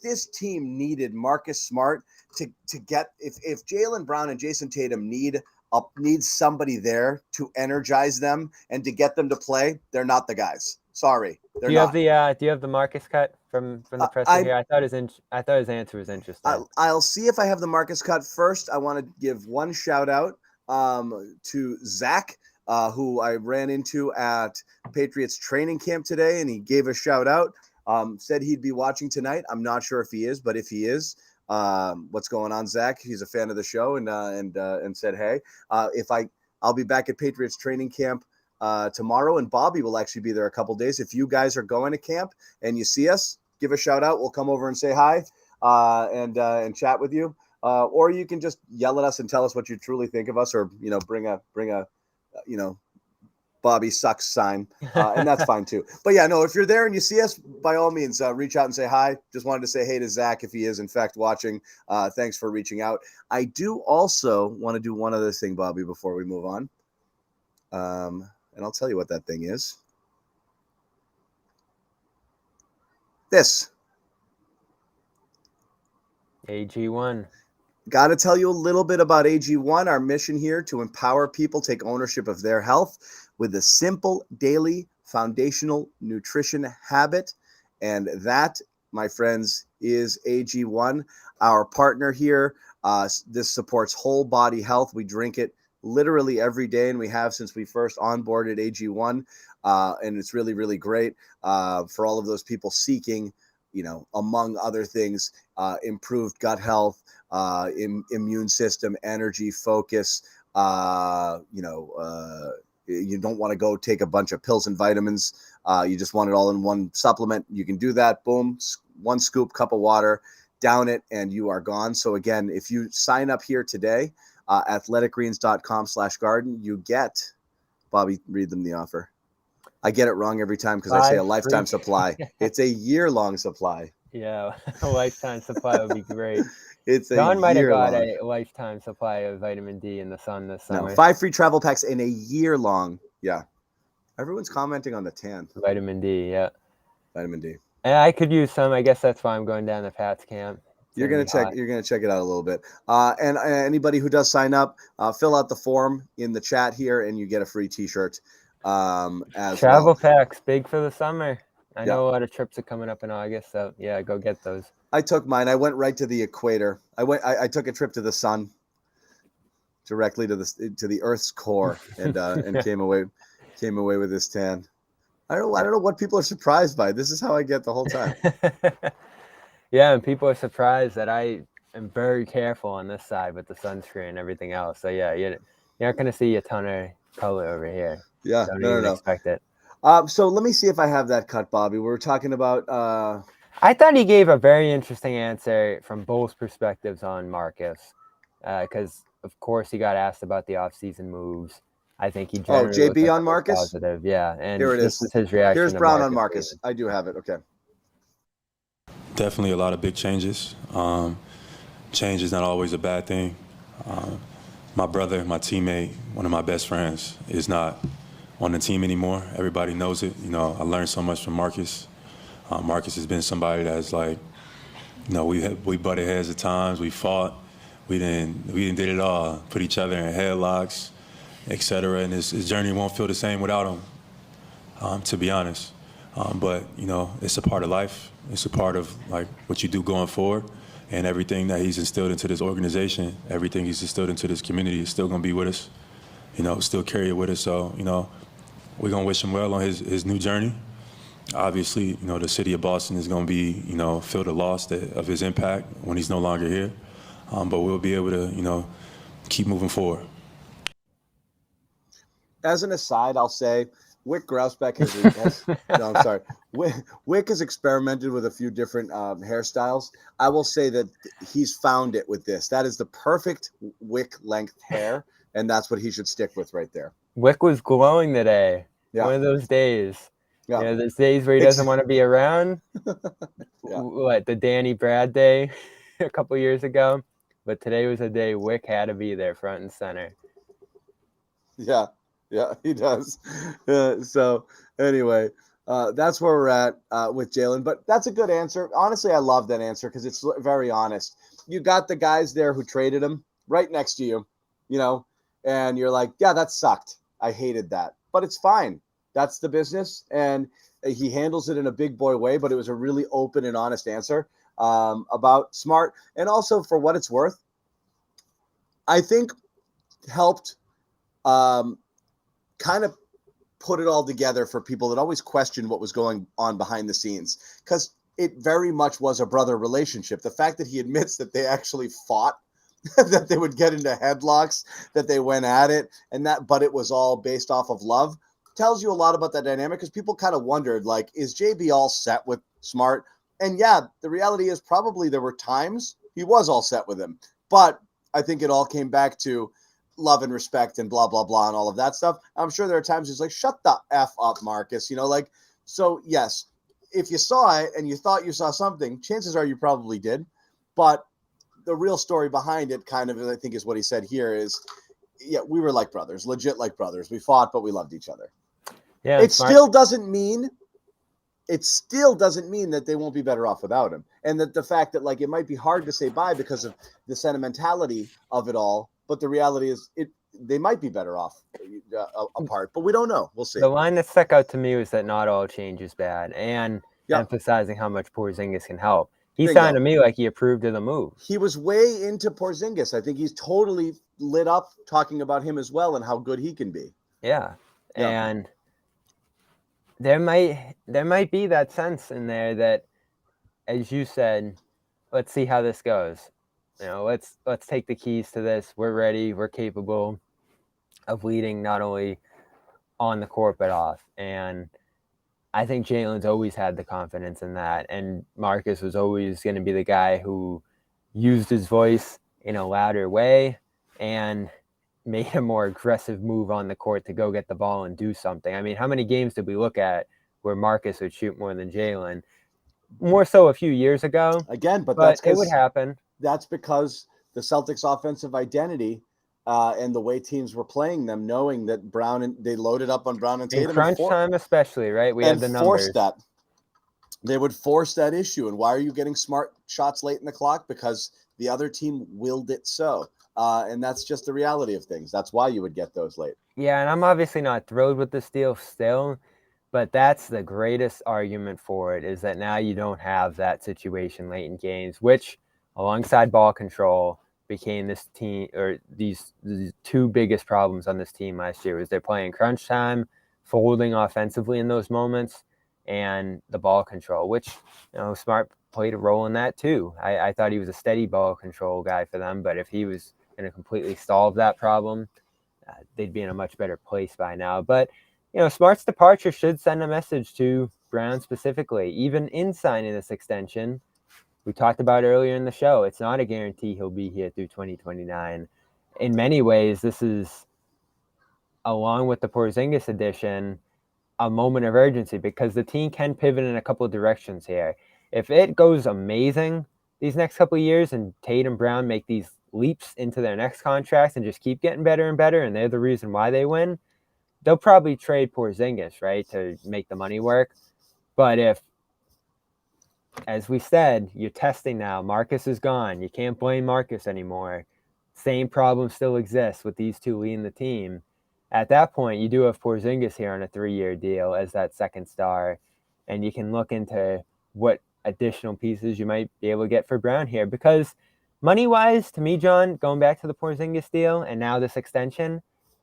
this team needed Marcus Smart to get, if Jaylen Brown and Jason Tatum need somebody there to energize them and to get them to play, they're not the guys. Sorry, they're not.
Do you have the Marcus cut from the presser here? I thought his answer was interesting.
I'll see if I have the Marcus cut first. I want to give one shout out to Zach, who I ran into at Patriots training camp today, and he gave a shout out. Said he'd be watching tonight. I'm not sure if he is, but if he is, what's going on, Zach? He's a fan of the show, and said, hey, I'll be back at Patriots training camp tomorrow, and Bobby will actually be there a couple days. If you guys are going to camp and you see us, give a shout out. We'll come over and say hi and chat with you. Or you can just yell at us and tell us what you truly think of us, or bring a Bobby sucks sign, and that's fine too. But yeah, no, if you're there and you see us, by all means, reach out and say hi. Just wanted to say hey to Zach if he is in fact watching. Thanks for reaching out. I do also want to do one other thing, Bobby, before we move on. And I'll tell you what that thing is. This.
AG1.
Got to tell you a little bit about AG1. Our mission here to empower people take ownership of their health with a simple daily foundational nutrition habit. And that, my friends, is AG1, our partner here. This supports whole body health. We drink it literally every day, and we have since we first onboarded AG1, and it's really, really great for all of those people seeking, among other things, improved gut health, immune system, energy, focus. You don't want to go take a bunch of pills and vitamins. You just want it all in one supplement. You can do that. Boom, one scoop, cup of water, down it, and you are gone. So again, if you sign up here today, athleticgreens.com/garden, you get, Bobby, read them the offer. I get it wrong every time because I say a lifetime supply. It's a year-long supply.
Yeah, a lifetime supply would be great.
John
might have got a lifetime supply of vitamin D in the sun this summer.
No, 5 free travel packs in a year-long. Yeah. Everyone's commenting on the tan.
Vitamin D, yeah.
Vitamin D.
And I could use some. I guess that's why I'm going down to Pat's camp.
You're gonna check it out a little bit. And anybody who does sign up, fill out the form in the chat here, and you get a free T-shirt. As
travel packs, big for the summer. I know a lot of trips are coming up in August, so yeah, go get those.
I took mine. I went right to the equator. I took a trip to the sun, directly to the Earth's core, and came away with this tan. I don't know what people are surprised by. This is how I get the whole time.
Yeah, and people are surprised that I am very careful on this side with the sunscreen and everything else. So yeah, you're not going to see a ton of color over here.
Yeah,
don't expect it.
So let me see if I have that cut, Bobby. We were talking about.
I thought he gave a very interesting answer from both perspectives on Marcus, because of course he got asked about the offseason moves. I think he generally
JB on Marcus.
Positive, yeah, and
here it is.
This is his reaction.
Here's Brown on Marcus. I do have it. Okay.
Definitely a lot of big changes. Change is not always a bad thing. My brother, my teammate, one of my best friends, is not on the team anymore. Everybody knows it. I learned so much from Marcus. Marcus has been somebody that's like, we butted heads at times. We fought. We did it all. Put each other in headlocks, etc. And his journey won't feel the same without him, to be honest. But it's a part of life. It's a part of like what you do going forward, and everything that he's instilled into this organization, everything he's instilled into this community is still gonna be with us. Still carry it with us. So we're gonna wish him well on his new journey. Obviously, the city of Boston is gonna be feel the loss of his impact when he's no longer here. But we'll be able to keep moving forward.
As an aside, I'll say Wick Grousbeck Wick has experimented with a few different hairstyles. I will say that he's found it with this. That is the perfect Wick length hair, and that's what he should stick with right there.
Wick was glowing today.
Yeah.
One of those days.
Yeah.
Those days where he doesn't want to be around.
Yeah.
What, the Danny Brad day? a couple years ago, but today was a day Wick had to be there front and center.
Yeah, he does. So anyway, that's where we're at with Jaylen. But that's a good answer. Honestly, I love that answer because it's very honest. You got the guys there who traded him right next to you, and you're like, yeah, that sucked. I hated that. But it's fine. That's the business. And he handles it in a big boy way, but it was a really open and honest answer about Smart. And also, for what it's worth, I think helped kind of put it all together for people that always questioned what was going on behind the scenes, because it very much was a brother relationship. The fact that he admits that they actually fought, that they would get into headlocks, that they went at it, but it was all based off of love, tells you a lot about that dynamic, because people kind of wondered, like, is JB all set with Smart? And yeah, the reality is probably there were times he was all set with him, but I think it all came back to love and respect and blah, blah, blah, and all of that stuff. I'm sure there are times he's like, shut the F up, Marcus, so yes, if you saw it and you thought you saw something, chances are you probably did. But the real story behind it kind of, I think, is what he said here is, yeah, we were like brothers, legit like brothers. We fought, but we loved each other.
Yeah,
It still doesn't mean that they won't be better off without him. And that the fact that, like, it might be hard to say bye because of the sentimentality of it all, but the reality is they might be better off apart, but we don't know. We'll see.
The line that stuck out to me was that not all change is bad, and emphasizing how much Porzingis can help. He sounded to me like he approved of the move.
He was way into Porzingis. I think he's totally lit up talking about him as well and how good he can be.
Yeah. And there might be that sense in there that, as you said, let's see how this goes. Let's take the keys to this. We're ready. We're capable of leading not only on the court but off. And I think Jaylen's always had the confidence in that. And Marcus was always going to be the guy who used his voice in a louder way and made a more aggressive move on the court to go get the ball and do something. I mean, how many games did we look at where Marcus would shoot more than Jaylen? More so a few years ago.
Again, but
it would happen.
That's because the Celtics' offensive identity and the way teams were playing them, knowing that they loaded up on Brown and Tatum.
In crunch time especially, right? We had the numbers.
They would force that issue. And why are you getting Smart shots late in the clock? Because the other team willed it so. And that's just the reality of things. That's why you would get those late.
Yeah, and I'm obviously not thrilled with this deal still, but that's the greatest argument for it, is that now you don't have that situation late in games, which, alongside ball control, became this team, or these two biggest problems on this team last year, was they're playing crunch time, folding offensively in those moments, and the ball control, which, Smart played a role in that too. I thought he was a steady ball control guy for them, but if he was going to completely solve that problem, they'd be in a much better place by now. But, Smart's departure should send a message to Brown specifically, even in signing this extension. We talked about earlier in the show, it's not a guarantee he'll be here through 2029. In many ways, this is, along with the Porzingis addition, a moment of urgency, because the team can pivot in a couple of directions here. If it goes amazing these next couple of years and Tate and Brown make these leaps into their next contracts and just keep getting better and better, and they're the reason why they win, they'll probably trade Porzingis, right, to make the money work. But if, as we said, you're testing now, Marcus is gone, you can't blame Marcus anymore, same problem still exists with these two leading the team. At that point, you do have Porzingis here on a 3-year deal as that second star, and you can look into what additional pieces you might be able to get for Brown here. Because money-wise, to me, John, going back to the Porzingis deal and now this extension,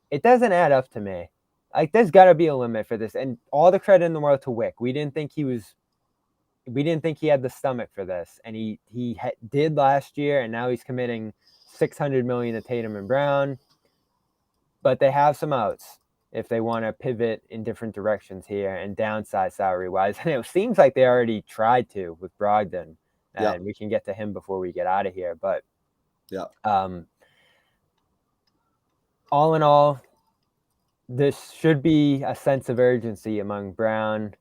it doesn't add up to me. Like, there's got to be a limit for this. And all the credit in the world to Wick. We didn't think he had the stomach for this, and he did last year, and now he's committing $600 million to Tatum and Brown. But they have some outs if they want to pivot in different directions here and downsize salary-wise. And it seems like they already tried to with Brogden. And we can get to him before we get out of here. But all in all, this should be a sense of urgency among Brown,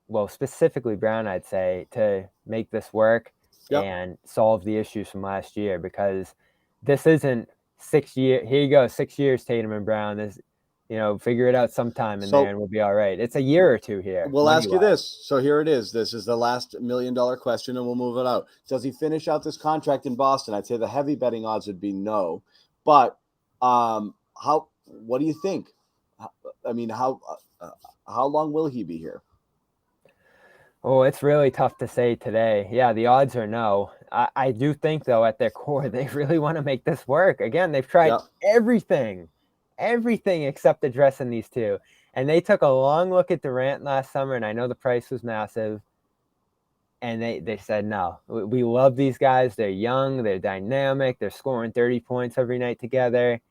well, specifically Brown, I'd say, to make this work.
Yep.
and solve the issues from last year, because this isn't 6 years. Here you go, 6 years, Tatum and Brown. This, figure it out sometime in
So-
there and we'll be all right. It's a year or two here.
We'll ask you
money-wise.
this. So here it is. This is the last $1 million question, and we'll move it out. Does he finish out this contract in Boston? I'd say the heavy betting odds would be no. But what do you think? I mean, how long will he be here?
Oh, it's really tough to say today. Yeah, the odds are no. I do think, though, at their core, they really want to make this work. Again, they've tried everything except addressing these two. And they took a long look at Durant last summer, and I know the price was massive. And they said, no, we love these guys. They're young, they're dynamic, they're scoring 30 points every night together.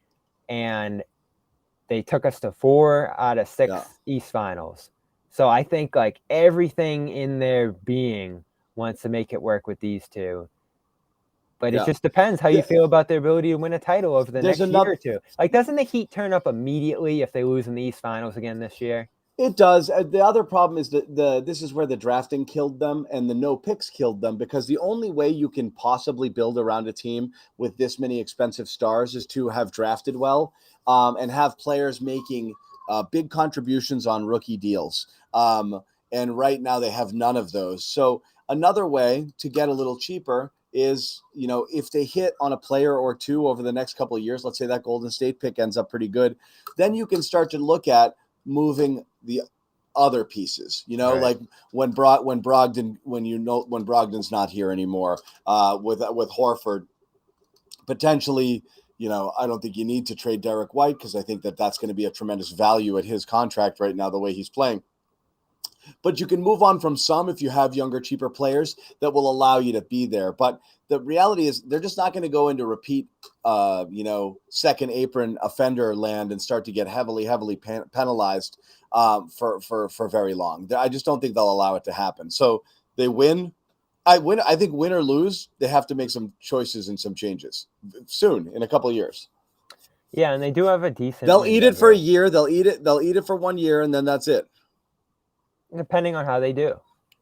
And they took us to 4 out of 6 East Finals. So I think like everything in their being wants to make it work with these two. But it just depends how you feel about their ability to win a title over the next year or two. Like, doesn't the Heat turn up immediately if they lose in the East Finals again this year?
It does. The other problem is that this is where the drafting killed them and the no picks killed them, because the only way you can possibly build around a team with this many expensive stars is to have drafted well and have players making big contributions on rookie deals. And right now they have none of those. So another way to get a little cheaper is, if they hit on a player or two over the next couple of years, let's say that Golden State pick ends up pretty good, then you can start to look at moving the other pieces,
Right.
like when Brogden's not here anymore, with Horford, potentially, I don't think you need to trade Derek White, because I think that's going to be a tremendous value at his contract right now, the way he's playing. But you can move on from some if you have younger, cheaper players that will allow you to be there. But the reality is they're just not going to go into repeat, second apron offender land and start to get heavily penalized for very long. I just don't think they'll allow it to happen. So they win. I think win or lose, they have to make some choices and some changes soon, in a couple of years.
Yeah, and they do have a decent.
They'll eat it for a year. They'll eat it for 1 year, and then that's it.
Depending on how they do.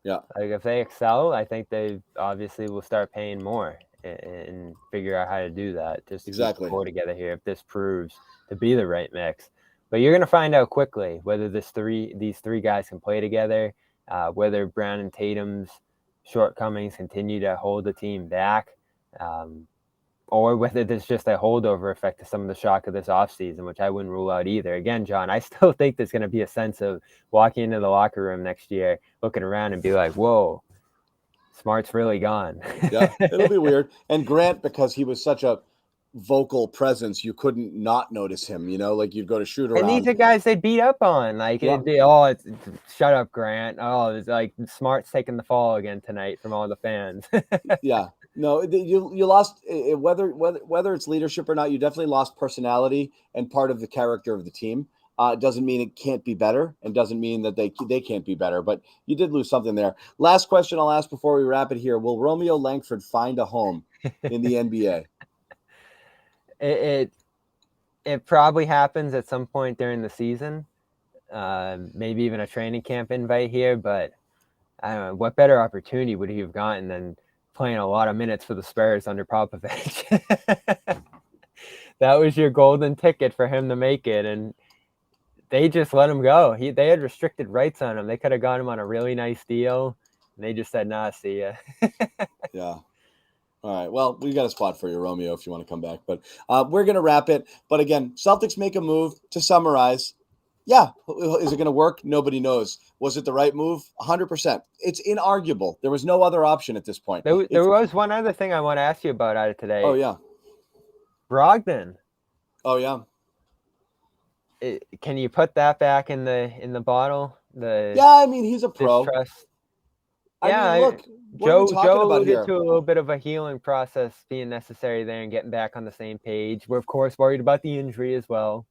Yeah.
Like if they excel, I think they obviously will start paying more and figure out how to do that. Just
exactly.
Keep the core together here if this proves to be the right mix. But you're going to find out quickly whether these three guys can play together, whether Brown and Tatum's shortcomings continue to hold the team back, or whether there's just a holdover effect to some of the shock of this offseason, which I wouldn't rule out either. Again, John, I still think there's going to be a sense of walking into the locker room next year, looking around and be like, whoa, Smart's really gone.
Yeah, it'll be weird. And Grant, because he was such a vocal presence, you couldn't not notice him, like you'd go to shoot around.
And these are guys they beat up on. Like, it's shut up, Grant. Oh, it's like Smart's taking the fall again tonight from all the fans.
Yeah. No, you lost, whether it's leadership or not, you definitely lost personality and part of the character of the team. It doesn't mean it can't be better, and doesn't mean that they can't be better, but you did lose something there. Last question I'll ask before we wrap it here. Will Romeo Langford find a home in the NBA?
It probably happens at some point during the season. Maybe even a training camp invite here, but I don't know. What better opportunity would he have gotten than playing a lot of minutes for the Spurs under Popovich? That was your golden ticket for him to make it, and they just let him go. They had restricted rights on him. They could have got him on a really nice deal, and they just said, nah, see ya.
Yeah. All right. Well, we got a spot for you, Romeo, if you want to come back. But we're going to wrap it. But again, Celtics make a move. To summarize, yeah, is it going to work? Nobody knows. Was it the right move? 100%. It's inarguable. There was no other option at this point.
There was one other thing I want to ask you about out of today.
Oh, yeah.
Brogden.
Oh, yeah.
Can you put that back in the bottle?
Yeah, I mean, he's a pro.
Distrust?
I mean, look,
Joe alluded to a little bit of a healing process being necessary there and getting back on the same page. We're, of course, worried about the injury as well,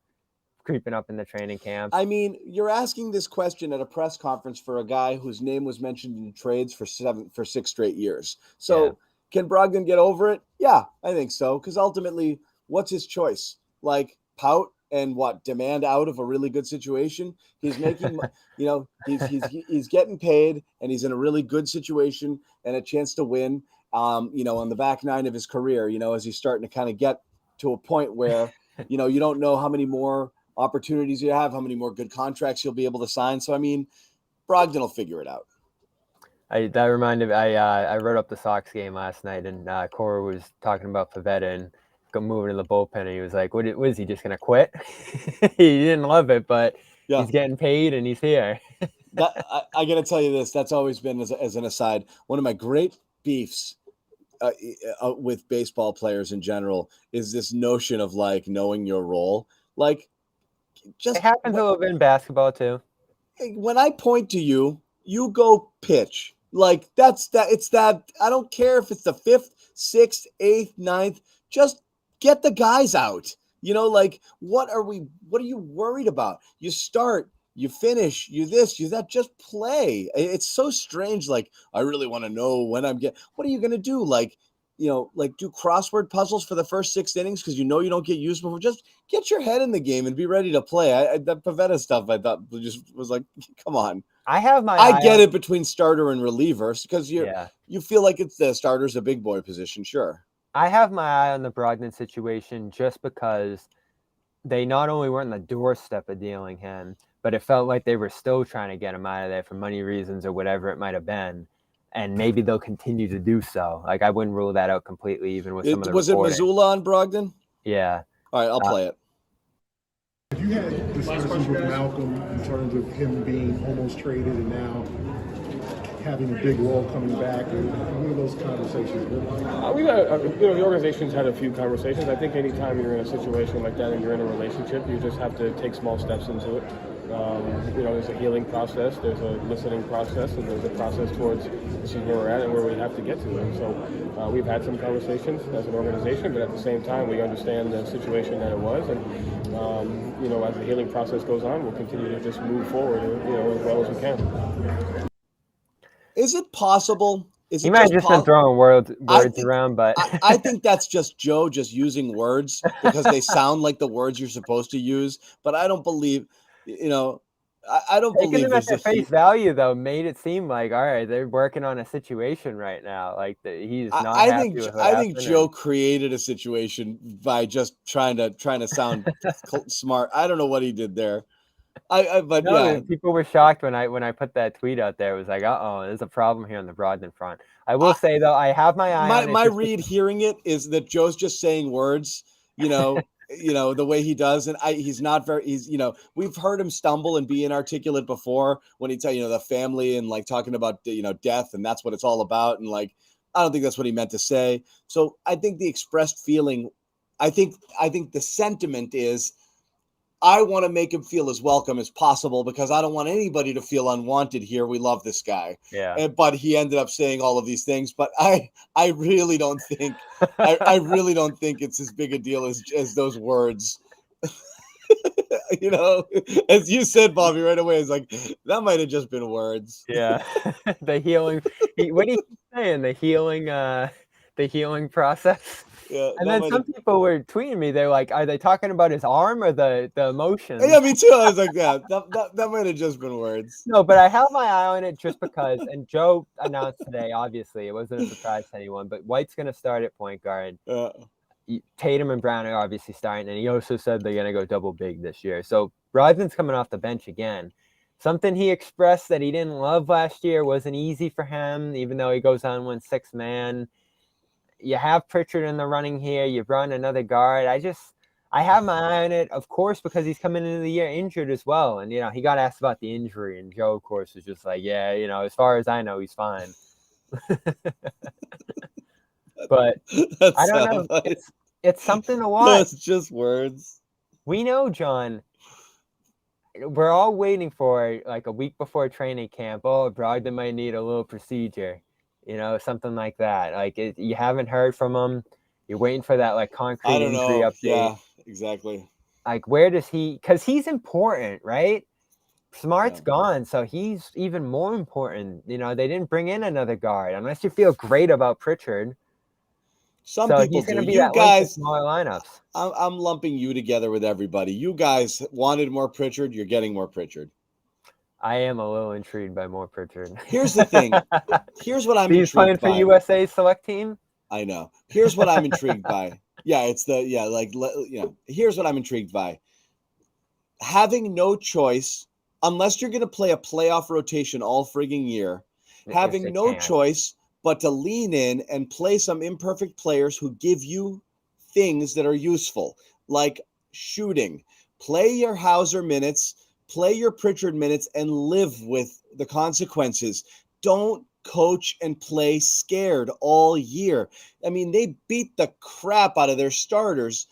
creeping up in the training camp.
I mean, you're asking this question at a press conference for a guy whose name was mentioned in trades for 6 straight years. So Can Brogden get over it? Yeah, I think so. Because ultimately, what's his choice? Like, pout and demand out of a really good situation? He's making, he's getting paid, and he's in a really good situation and a chance to win. on the back nine of his career, as he's starting to kind of get to a point where, you don't know how many more opportunities you have, how many more good contracts you'll be able to sign. So, I mean, Brogden will figure it out.
That reminded me, I wrote up the Sox game last night, and Cora was talking about Pavetta and moving to the bullpen, and he was like, what is he, just going to quit? He didn't love it, but he's getting paid, and he's here.
I got to tell you this. That's always been, as an aside, one of my great beefs with baseball players in general is this notion of, like, knowing your role. Like, just
it happens a little bit in basketball, too.
When I point to you, you go pitch. Like, it's that. I don't care if it's the 5th, 6th, 8th, 9th. Just get the guys out. Like, what are you worried about? You start, you finish, you this, you that. Just play. It's so strange. Like, I really want to know when I'm getting. What are you gonna do? Like, do crossword puzzles for the first 6 innings because you don't get used before. Just get your head in the game and be ready to play. That Pavetta stuff, I thought, just was like, come on. I get it between starter and reliever because you feel like it's the starter's a big boy position, sure.
I have my eye on the Brogden situation just because they not only weren't on the doorstep of dealing him, but it felt like they were still trying to get him out of there for money reasons or whatever it might have been. And maybe they'll continue to do so. Like, I wouldn't rule that out completely, even with some of the
Was
reporting.
it Missoula on Brogden?
Yeah.
All right, I'll play it.
Have you had discussions with Malcolm in terms of him being almost traded and now having a big role coming back? And what are those conversations been like?
We've had, the organization's had a few conversations. I think anytime you're in a situation like that and you're in a relationship, you just have to take small steps into it. There's a healing process, there's a listening process, and there's a process towards seeing where we're at and where we have to get to. And so we've had some conversations as an organization, but at the same time, we understand the situation that it was. And, as the healing process goes on, we'll continue to just move forward, as well as we can.
Is it possible?
He might have just been throwing words around, but
I think that's just Joe just using words because they sound like the words you're supposed to use. But I don't believe, I don't believe
him at their face value though made it seem like, all right, they're working on a situation right now. Like he's not. I
think Joe created a situation by just trying to sound smart. I don't know what he did there.
People were shocked when I put that tweet out there. It was like, there's a problem here on the Brogden front. I will say though, I have my eye on it.
My read hearing it is that Joe's just saying words, the way he does. And we've heard him stumble and be inarticulate before when he tell the family and like talking about, death, and that's what it's all about. And like, I don't think that's what he meant to say. So I think the expressed feeling, I think the sentiment is, I want to make him feel as welcome as possible because I don't want anybody to feel unwanted here. We love this guy.
Yeah.
But he ended up saying all of these things. But I really don't think I really don't think it's as big a deal as those words. As you said, Bobby, right away, it's like that might have just been words.
Yeah. The healing. What are you saying? The healing process.
Yeah,
and then some people were tweeting me. They're like, "Are they talking about his arm or the emotion?"
Yeah, me too. I was like, "Yeah, that might have just been words."
No, but I have my eye on it just because. And Joe announced today. Obviously, it wasn't a surprise to anyone. But White's going to start at point guard. Tatum and Brown are obviously starting, and he also said they're going to go double big this year. So Brogden's coming off the bench again. Something he expressed that he didn't love last year wasn't easy for him, even though he goes on 1 6-man. You have Pritchard in the running here. You've run another guard. I have my eye on it, of course, because he's coming into the year injured as well. And, he got asked about the injury. And Joe, of course, was just like, yeah, as far as I know, he's fine. But I don't know. It's something to watch.
No, it's just words.
We know, John. We're all waiting for, like, a week before training camp. Oh, Brogden might need a little procedure. Something like that. Like you haven't heard from him. You're waiting for that like concrete injury update.
Yeah, exactly.
Like where does he? Because he's important, right? Smart's gone, so he's even more important. They didn't bring in another guard unless you feel great about Pritchard.
Some people
he's
do.
Be
you guys,
smaller lineups.
I'm lumping you together with everybody. You guys wanted more Pritchard. You're getting more Pritchard.
I am a little intrigued by more Pritchard.
Here's the thing. Here's what I'm
He's playing
intrigued
for
by.
USA select team.
I know. Here's what I'm intrigued by. Yeah, here's what I'm intrigued by. Having no choice, unless you're going to play a playoff rotation all frigging year, having no choice but to lean in and play some imperfect players who give you things that are useful, like shooting. Play your Hauser minutes, play your Pritchard minutes, and live with the consequences. Don't coach and play scared all year. I mean, they beat the crap out of their starters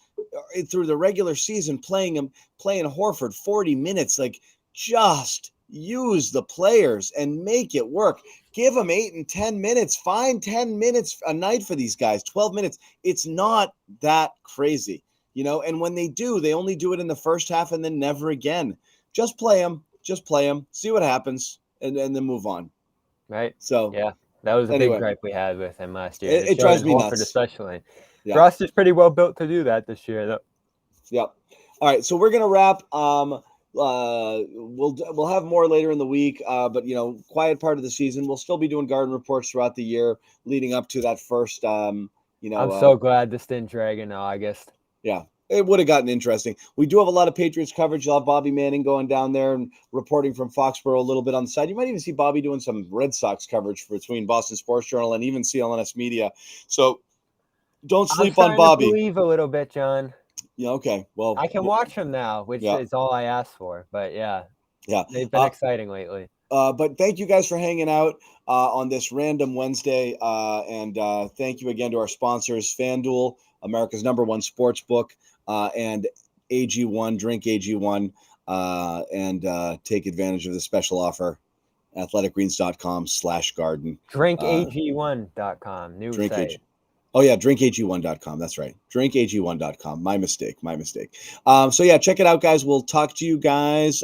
through the regular season, playing Horford 40 minutes. Like, just use the players and make it work. Give them 8 and 10 minutes. Find 10 minutes a night for these guys, 12 minutes. It's not that crazy, you know? And when they do, they only do it in the first half and then never again. Just play them. Just play them. See what happens and then move on.
Right.
So,
yeah, that was a
anyway,
big gripe we had with him last year.
It drives me nuts.
Especially.
Yeah.
Roster's pretty well built to do that this year, though.
Yep. All right, so we're gonna wrap. We'll have more later in the week, but you know, quiet part of the season. We'll still be doing garden reports throughout the year, leading up to that first. I'm
so glad this didn't drag into August.
Yeah, it would have gotten interesting. We do have a lot of Patriots coverage. You'll have Bobby Manning going down there and reporting from Foxborough a little bit on the side. You might even see Bobby doing some Red Sox coverage between Boston Sports Journal and even CLNS Media. So don't sleep on Bobby.
To believe a little bit, John.
Yeah. Okay. Well,
I can watch them now, which is all I asked for. But yeah, they've been exciting lately.
But thank you guys for hanging out on this random Wednesday, and thank you again to our sponsors: FanDuel, America's #1 sports book, and AG1. Drink AG1, and take advantage of the special offer. athleticgreens.com/garden.
Drinkag1.com. New site.
Oh, yeah, drinkag1.com. That's right. Drinkag1.com. My mistake. So, yeah, check it out, guys. We'll talk to you guys.